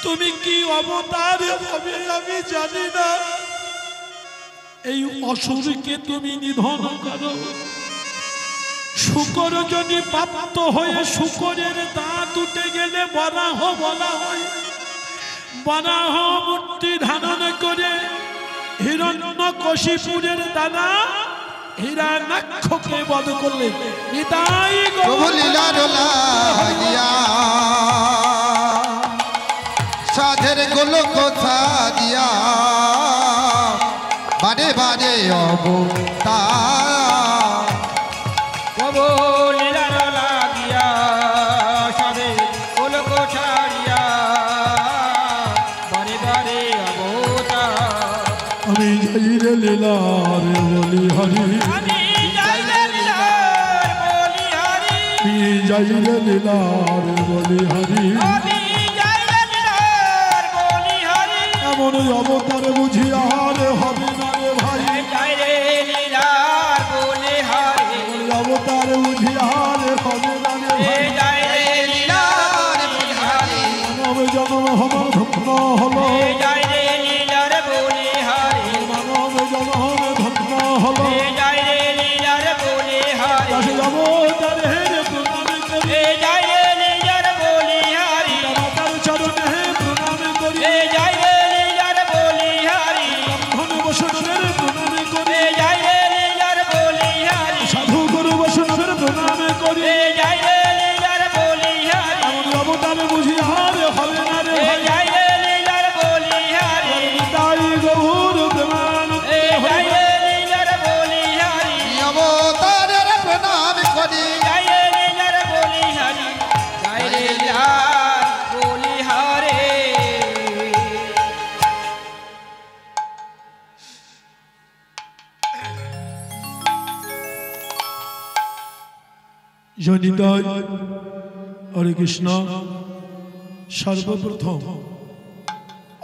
তুমি কি অবতার হবে আমি জানি না এই অসুরকে তুমি নিধন করো শূকর যদি প্রাপ্ত হয়ে শূকরের দাঁত উঠে গেলে বরাহ বলা হয় বরাহ মূর্তি ধারণ করে হিরণ্যকশিপুরের দাদা হিরণ্যাক্ষকে বধ করলেন নিতাই প্রভু লীলার লাগিয়া সাধের গোলক দিয়া বারে অবতার প্রভু লীলার লাগিয়া সবে গোলক ছাড়িয়া বারে বারে অবতার। আমি যাই রে লীলার বলি হরি, আমি যাই রে লীলার বলি হরি, আমি যাই রে লীলার বলি হরি। আমি যাই রে লীলার বলি হরি। এমন অবতার বুঝি আর হবে না রে ভাই, যাই রে লীলার বলি হরি। অবতার বুঝি আর হবে না রে ভাই। যাই রে লীলার বলি হরি। মানব জন্ম আমার ধন্য হলো, যাই রে লীলার বলি হরি। মানব জন্ম ধন্য হলো। যাই রে লীলার বলি হরি। দাসী অবতারের প্রণাম করি, যাই রে লীলার বলি হরি। মাতার চরণে প্রণাম করি, যাই রে লীলার বলি হরি। ব্রাহ্মণ বৈষ্ণবের প্রণাম করি, যাই রে লীলার বলি হরি। সাধু গুরু বৈষ্ণবের প্রণাম করি। যাই রে লীলার বলি হরি। এমন অবতার বুঝি আর হবে না রে ভাই। যাই রে লীলার বলি হরি। তাই গৌর প্রেমানন্দ যাই রে লীলার বলি হরি। অবতারের প্রণাম করি যাই রে লীলার বলি হরি। যাই রে লীলার বলি হরি। জনিতায় হরে কৃষ্ণ। সর্বপ্রথম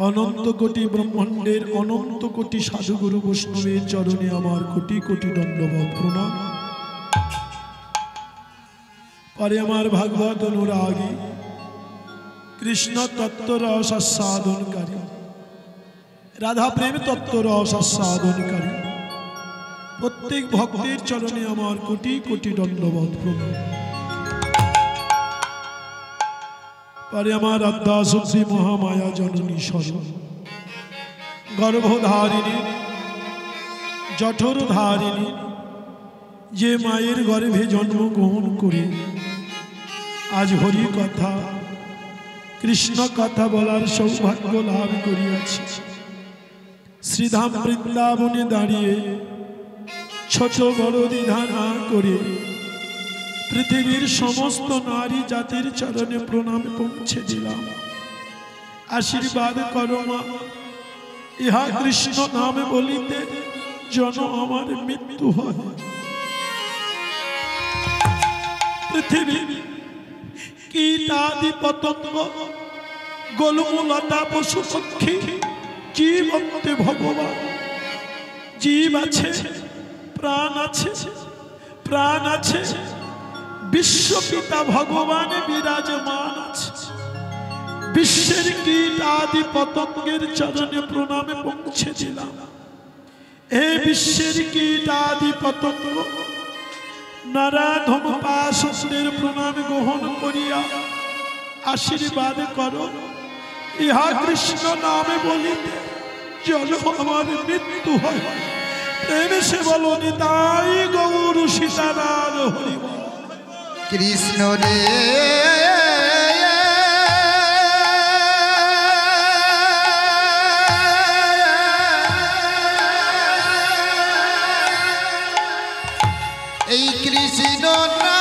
অনন্ত কোটি ব্রহ্মাণ্ডের অনন্ত কোটি সাধুগুরু বৈষ্ণবের চরণে আমার কোটি কোটি দণ্ডবত প্রণাম। পরে আমার ভাগবত অনুরাগী কৃষ্ণ তত্ত্ব রস আস্বাদনকারী, রাধা প্রেম তত্ত্ব রস আস্বাদনকারী প্রত্যেক ভক্তের চরণে আমার কোটি কোটি দণ্ডবত প্রণাম। পরে আমার আদ্যা শক্তি মহামায়া জননী স্বরূপ গর্ভধারিণী জঠরধারিণী, যে মায়ের গর্ভে জন্মগ্রহণ করে আজ হরি কথা কৃষ্ণ কথা বলার সৌভাগ্য লাভ করিয়াছি। শ্রীধাম বৃন্দাবনে দাঁড়িয়ে ছোট বড় দ্বিধা না করে পৃথিবীর সমস্ত নারী জাতির চরণে প্রণাম পৌঁছে দিলাম। আশীর্বাদ করো মা, ইহা কৃষ্ণ নামে বলিতে যেন আমার মৃত্যু হয়। পৃথিবী কীটাদি পতঙ্গ গোলমূলতা পশু পক্ষী জীবন্তে ভগবান, জীব আছে প্রাণ আছে, প্রাণ আছে, বিশ্বপিতা ভগবান বিরাজমান আছে। বিশ্বের কীট আদি পতঙ্গের চরণে প্রণামে পৌঁছে দিলাম। হে বিশ্বের কীট আদি পতঙ্গ, নারাধম পাশের প্রণাম গ্রহণ করিয়া আশীর্বাদ করো। ইহা কৃষ্ণ নামে বলিতে যেন আমার মৃত্যু হয়। প্রেমে সে বলো নিতাই গৌর সীতারাম হরি বল। কৃষ্ণ রে এই কৃষ্ণ না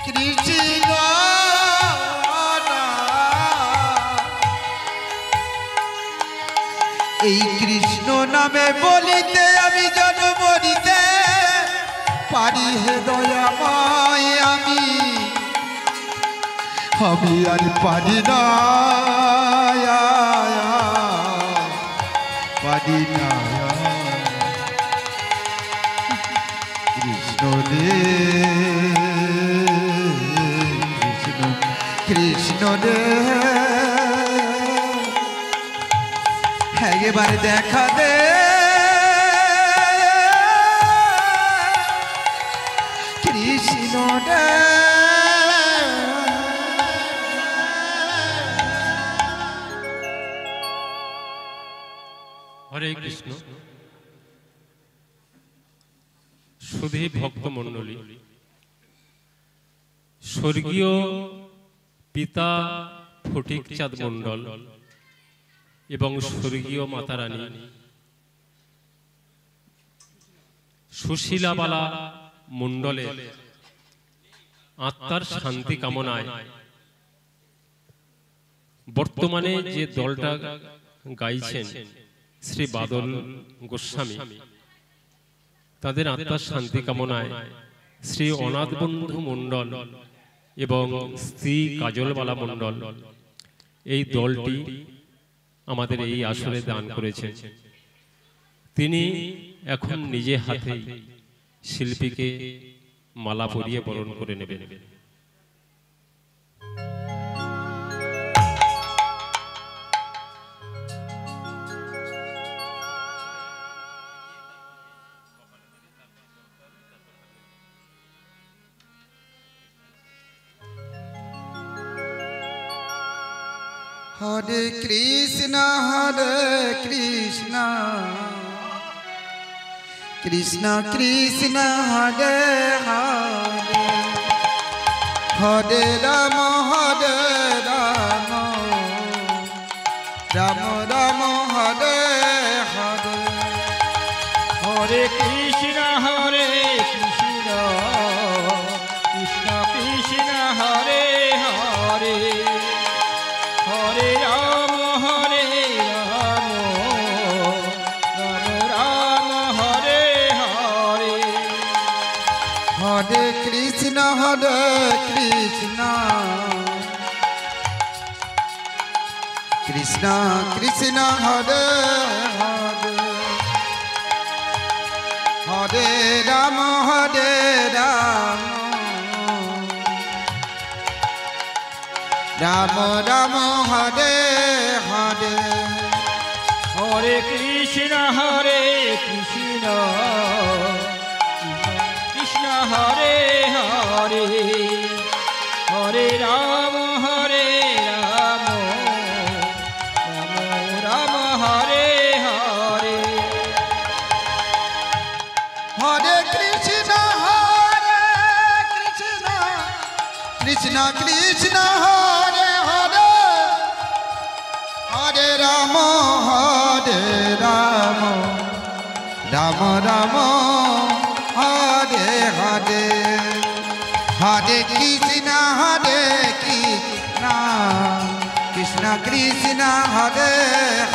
কৃষ্ণ এই কৃষ্ণ নামে বলিতে আমি যেন মরিতে পারি হে দয়াময়। আমি আর পারি না, পারি না। কৃষ্ণ রে কৃষ্ণ, কৃষ্ণ রে এবারে দেখা দে কৃষ্ণ রে। হরে কৃষ্ণ। সুধী ভক্তমণ্ডলী, স্বর্গীয় পিতা ফটিক চাঁদ মণ্ডল এবং স্বর্গীয় মাতারানী সুশীলাবালা মণ্ডলের আত্মার শান্তি কামনায় বর্তমানে যে দলটা গাইছেন শ্রী বাদল গোস্বামী, তাদের আত্মার শান্তি কামনায় শ্রী অনাথ বন্ধু মণ্ডল এবং শ্রী কাজলবালা মণ্ডল এই দলটি আমাদের এই আসরে দান করেছেন। তিনি এখন নিজে হাতেই শিল্পীকে মালা পরিয়ে বরণ করে নেবেন। হরে কৃষ্ণ কৃষ্ণ কৃষ্ণ হরে হরে, হরে রাম রাম রাম হরে হরে। হরে কৃষ্ণ কৃষ্ণ কৃষ্ণ হরে হরে, হরে রাম রাম রাম হরে হরে। হরে কৃষ্ণ কৃষ্ণ কৃষ্ণ হরে হরে, হরে রাম রাম রাম হরে হরে। হরে কৃষ্ণ কৃষ্ণ কৃষ্ণ হরে হরে, হরে রাম রাম রাম হরে হরে। হরে কৃষ্ণ কৃষ্ণ কৃষ্ণ হরে হরে, হরে রাম রাম রাম হরে হরে। হরে কৃষ্ণ কৃষ্ণ কৃষ্ণ হরে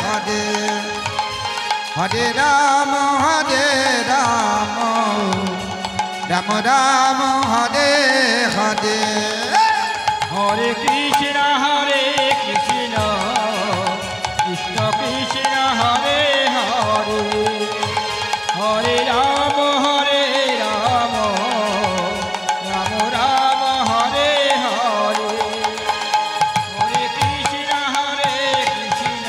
হরে, হরে রাম রাম রাম হরে হরে। হরে কৃষ্ণ কৃষ্ণ কৃষ্ণ কৃষ্ণ হরে হরে, হরে রাম রাম রাম হরে হরে। হরে কৃষ্ণ কৃষ্ণ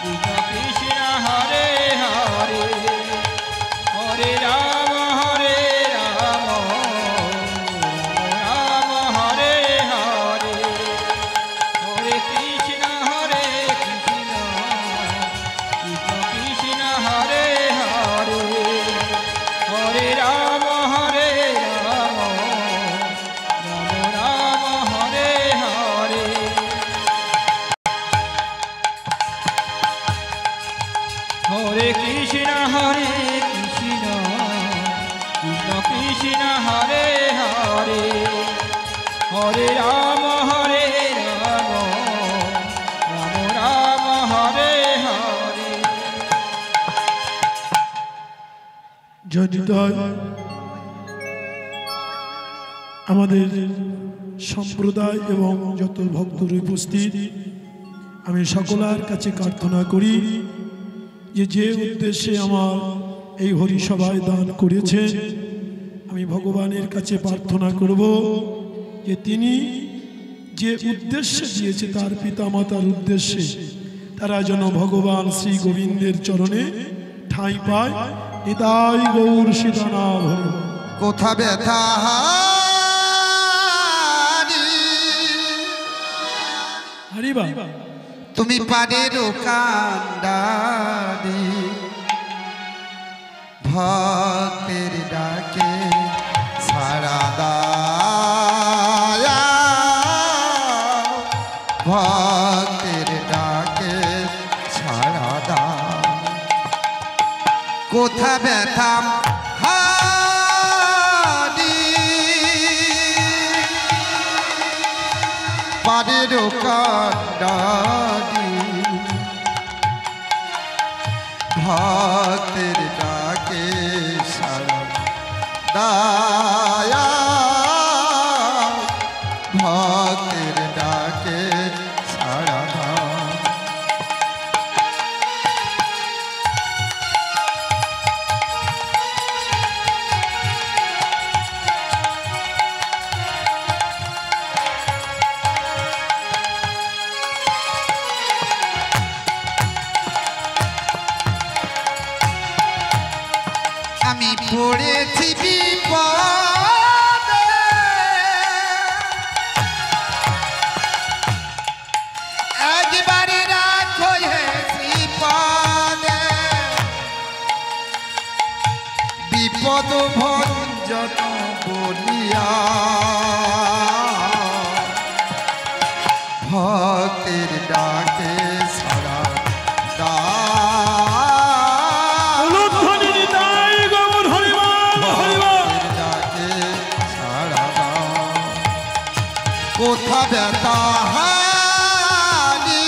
কৃষ্ণ কৃষ্ণ হরে হরে, হরে রাম রাম রাম হরে হরে। হরে কৃষ্ণ কৃষ্ণ কৃষ্ণ কৃষ্ণ হরে হরে, হরে রাম রাম রাম হরে হরে। হরে কৃষ্ণ কৃষ্ণ কৃষ্ণ কৃষ্ণ হরে হরে, হরে রাম রাম রাম হরে হরে। জয়নিতাই আমাদের সম্প্রদায় এবং যত ভক্তর উপস্থিত, আমি সকলের কাছে প্রার্থনা করি যে উদ্দেশ্যে আমার এই হরিসভায় দান করেছেন, আমি ভগবানের কাছে প্রার্থনা করব যে তিনি যে উদ্দেশ্যে দিয়েছে তার পিতামাতার উদ্দেশ্যে তারা যেন ভগবান শ্রী গোবিন্দের চরণে ঠাঁই পায়। নিতাই গৌর সীতানাথ হরি। কোথা ব্যথা হরিবা তুমি পারের কান্ডারি, ভক্তের ডাকে সারা দাও ভক্তের ডাকে সাড়া দাও। কোথা ব্যথা হারি পারের কান্ডারি ভক্তের ডাকে সাড়া দায়া ভক্তের ডাকে সাড়া দাও। আমি পড়েছি বিপদে একবারে রাখো হে শ্রীপদে বিপদ ভঞ্জন বলিয়া ভক্তের ডাকে সাড়া দাও। কোথা ব্যথা হারি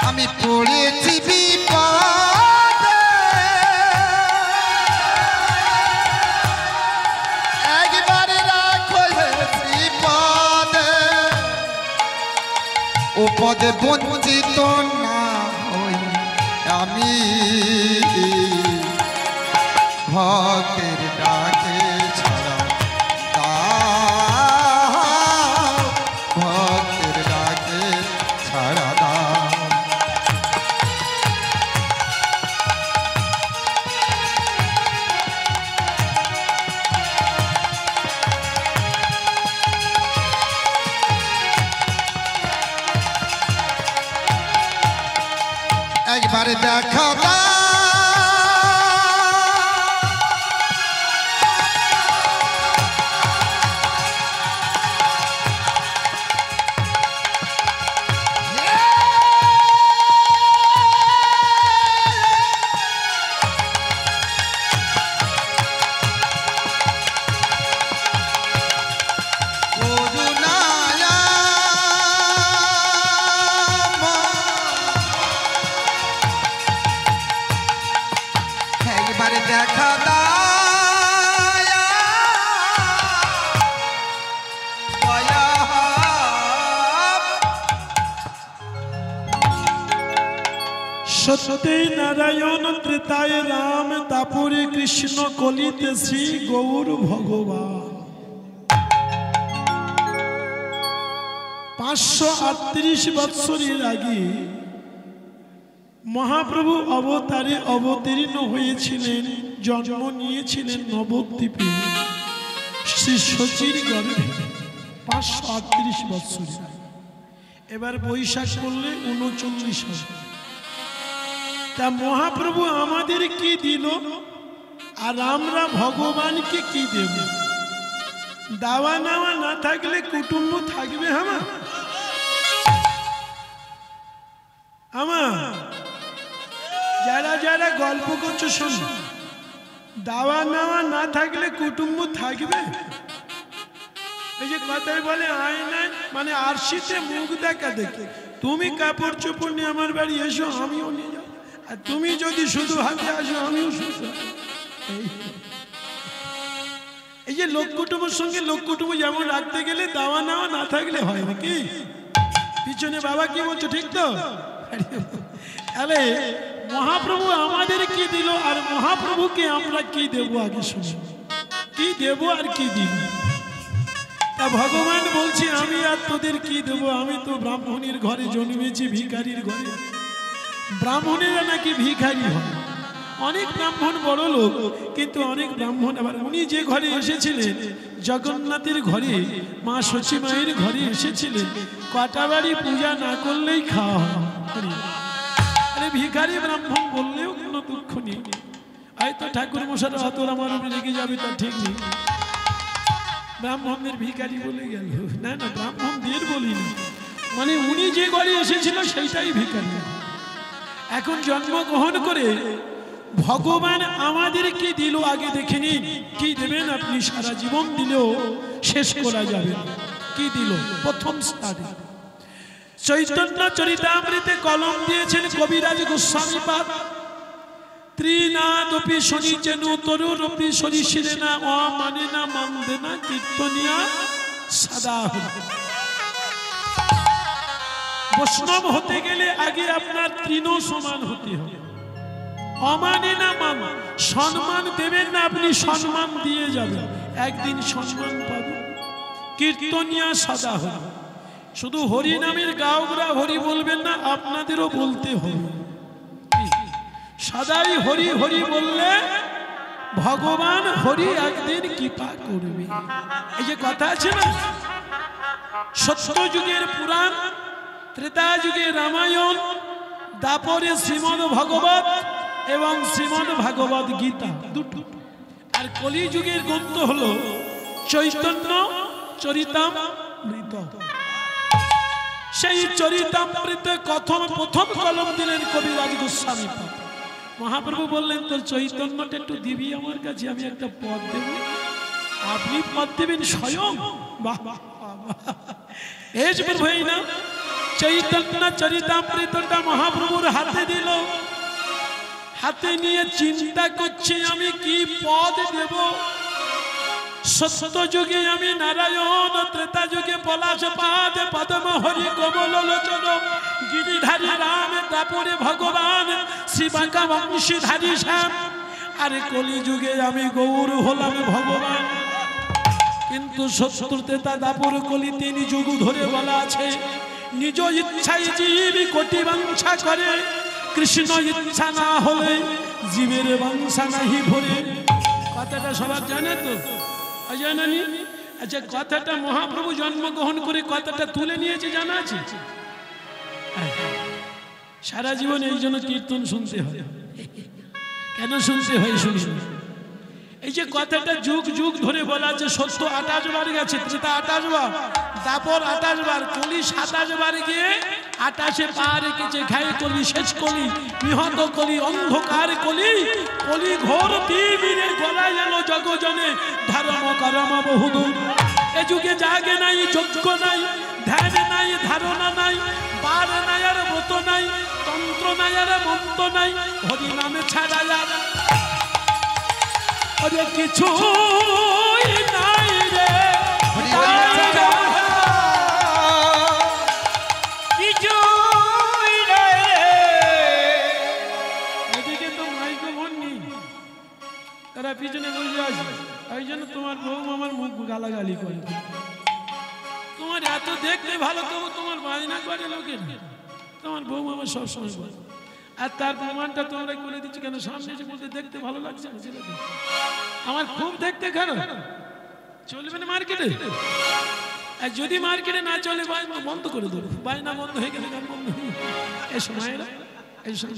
আমি পড়েছি বিপদে একবারে রাখো হে শ্রীপদে ও পদে বঞ্চিত না হই আমি ভক্তের ডাকে ছাড়া দাও ভক্তের ডাকে ছাড়া দাও। একবারে দেখা দাও দেখা দায়া দয়া সত্যি নারায়ণ ত্রেতায় রাম তাপরে কৃষ্ণ কলিতে শ্রী গৌর ভগবান 538 বৎসরের আগে মহাপ্রভু অবতারে অবতীর্ণ হয়েছিলেন, জন্ম নিয়েছিলেন নবদ্বীপে শ্রী শচীর গর্ভে 538 বৎসর। এবার বৈশাখ করলে 39 হবে। তা মহাপ্রভু আমাদের কি দিল আর আমরা ভগবানকে কি দেব? দাওয়া নেওয়া না থাকলে কুটুম্ব থাকবে আমার যারা যারা গল্প করছো শোন, দাওয়া নেওয়া না থাকলে কুটুম্ব থাকবে? এই যে কথাই বলে আয়নায় মানে আরশিতে মুখ দেখা দেখে, তুমি কাপড় চোপড় নিয়ে আমার বাড়ি এসো আমিও নিয়ে যাও, আর তুমি যদি শুধু হাতে আসো আমিও শুধু। এই যে লোক কুটুম্বের সঙ্গে লোক কুটুম্ব যেমন রাখতে গেলে দাওয়া নেওয়া না থাকলে হয় নাকি? পিছনে বাবা কি বলছো ঠিক তো? আরে মহাপ্রভু আমাদের কি দিল আর মহাপ্রভুকে আমরা কি দেব আগে শুনি, কি দেব আর কি দিল। তা ভগবান বলছে আমি আর তোদের কি দেব? আমি তো ব্রাহ্মণের ঘরে জন্মেছি, ভিখারির ঘরে। ব্রাহ্মণেরা নাকি ভিখারি হয়, অনেক ব্রাহ্মণ বড় লোক, কিন্তু অনেক ব্রাহ্মণ আবার উনি যে ঘরে এসেছিলেন জগন্নাথের ঘরে মা সচী মায়ের ঘরে এসেছিলেন, কটা বাড়ি পূজা না করলেই খাওয়া হয়। আরে ভিখারি ব্রাহ্মণ বললেও কোনো দুঃখ নেই, হয়তো ঠাকুর মশাই হয়তো আমার উপরে রেগে যাবে, তা ঠিক নেই। ব্রাহ্মণদের ভিখারি বলে গেল, না না ব্রাহ্মণদের বলিনি, মানে উনি যে ঘরে এসেছিল সেইটাই ভিখারি। এখন জন্মগ্রহণ করে ভগবান আমাদের কি দিল আগে দেখে নিন। কি দেবেন আপনি, সারা জীবন দিলেও শেষ করা যাবে। কি দিল? প্রথম স্থানে চৈতন্য চরিতামৃতে কলম দিয়েছেন কবিরাজ গোস্বামী পাদ। ত্রিনাদপি শনি চেনু তরুরপি সরিষিরে না অমানে না মানদে না কীর্তনিয়া সাদা। বৈষ্ণব হতে গেলে আগে আপনার তৃণ সমান হতে হবে। অমানে না মান, সম্মান দেবেন না আপনি, সম্মান দিয়ে যাবেন, একদিন সম্মান পাবেন। কীর্তনিয়া সাদা হবে। শুধু হরি নামের গাওরা হরি বলবেন না, আপনাদেরও বলতে হবে। সদাই হরি হরি বললে ভগবান হরি একদিন কৃপা করবে। এই যে কথা আছে না, সত্য যুগের পুরাণ, ত্রেতা যুগে রামায়ণ, দাপরে শ্রীমদ্ ভগবত এবং শ্রীমদ্ ভাগবত গীতা দুটো, আর কলি যুগের গ্রন্থ হলো চৈতন্য চরিতামৃত। সেই চরিতামৃতে প্রথম কলম দিলেন কবিরাজ গোস্বামী। মহাপ্রভু বললেন, তোর চৈতন্যটা একটু দিবি আমার কাছে, আমি একটা পদ দেব। আপনি পদ দেবেন স্বয়ং? বাহ বাহ, এই যে প্রভু এই না চৈতন্য চরিতামৃতটা মহাপ্রভুর হাতে দিল। হাতে নিয়ে চিন্তা করছে আমি কি পদ দেব। সত্য যুগে আমি নারায়ণ, ত্রেতা যুগে পলাশ পাদ, পদ্ম হরি কমল লোচন, গিরিধারী রাম, তারপরে ভগবান শিবাকা বংশীধারী শ্যাম, আরে কলি যুগে আমি গৌর হলাম ভগবান। কিন্তু সত্য ত্রেতা দাপর কলি 3 যুগ ধরে বলা আছে, নিজ ইচ্ছায় জীব কোটি বাঞ্ছা করে, কৃষ্ণ ইচ্ছা না হলে জীবের বাঞ্ছা নাহি ভরে। কথাটা সবার জানে তো? জানানি? আচ্ছা, কথাটা মহাপ্রভু জন্মগ্রহণ করে কথাটা তুলে নিয়েছে, জানা আছে? সারা জীবন এই জন্য কীর্তন শুনতে হয়। কেন শুনতে হয় শুনি? এই যে কথাটা যুগ যুগ ধরে বলা আছে, সত্য 28 বার গেছে, ত্রেতা 28 বার, দাপর 28 বার, কলি 27 বার গিয়ে 28 পা রেখেছে। ঘায়ে কলি, শেষ কলি, নিহত কলি, অন্ধকার কলি, কলি ঘোর তিমিরে গলায় এলো জগজনে, ধর্ম করম বহুদূর। এ যুগে জাগে নাই, যজ্ঞ নাই, ধ্যান নাই, ধারণা নাই, বার নাই আর ব্রত নাই, তন্ত্র নাই আর মন্ত্র নাই, হরি নামে ছাড়া ওরে কিছু নাই রে, কিছু নাই রে। এদিকে তো মাইক্রোফোন নেই, তারা পিছনে বসে আছে, ওই জন্য তোমার বউ আমার মুখ গালাগালি করে। তোমার এত দেখতে ভালো, তবু তোমার বাজনা করে লোকের। তোমার বউ আমার সবসময় বলে, আর তার প্রমাণটা তোমরা করে দিচ্ছি কেন? সামনে এসে বলতে দেখতে ভালো লাগছে না ছেলেকে, আমার খুব দেখতে খারাপ। চলবে না মার্কেটে, আর যদি মার্কেটে না চলে বাজনা বন্ধ করে দেবো। বাজনা বন্ধ হয়ে গেলে গান বন্ধ হয়ে এই সময় এই সময়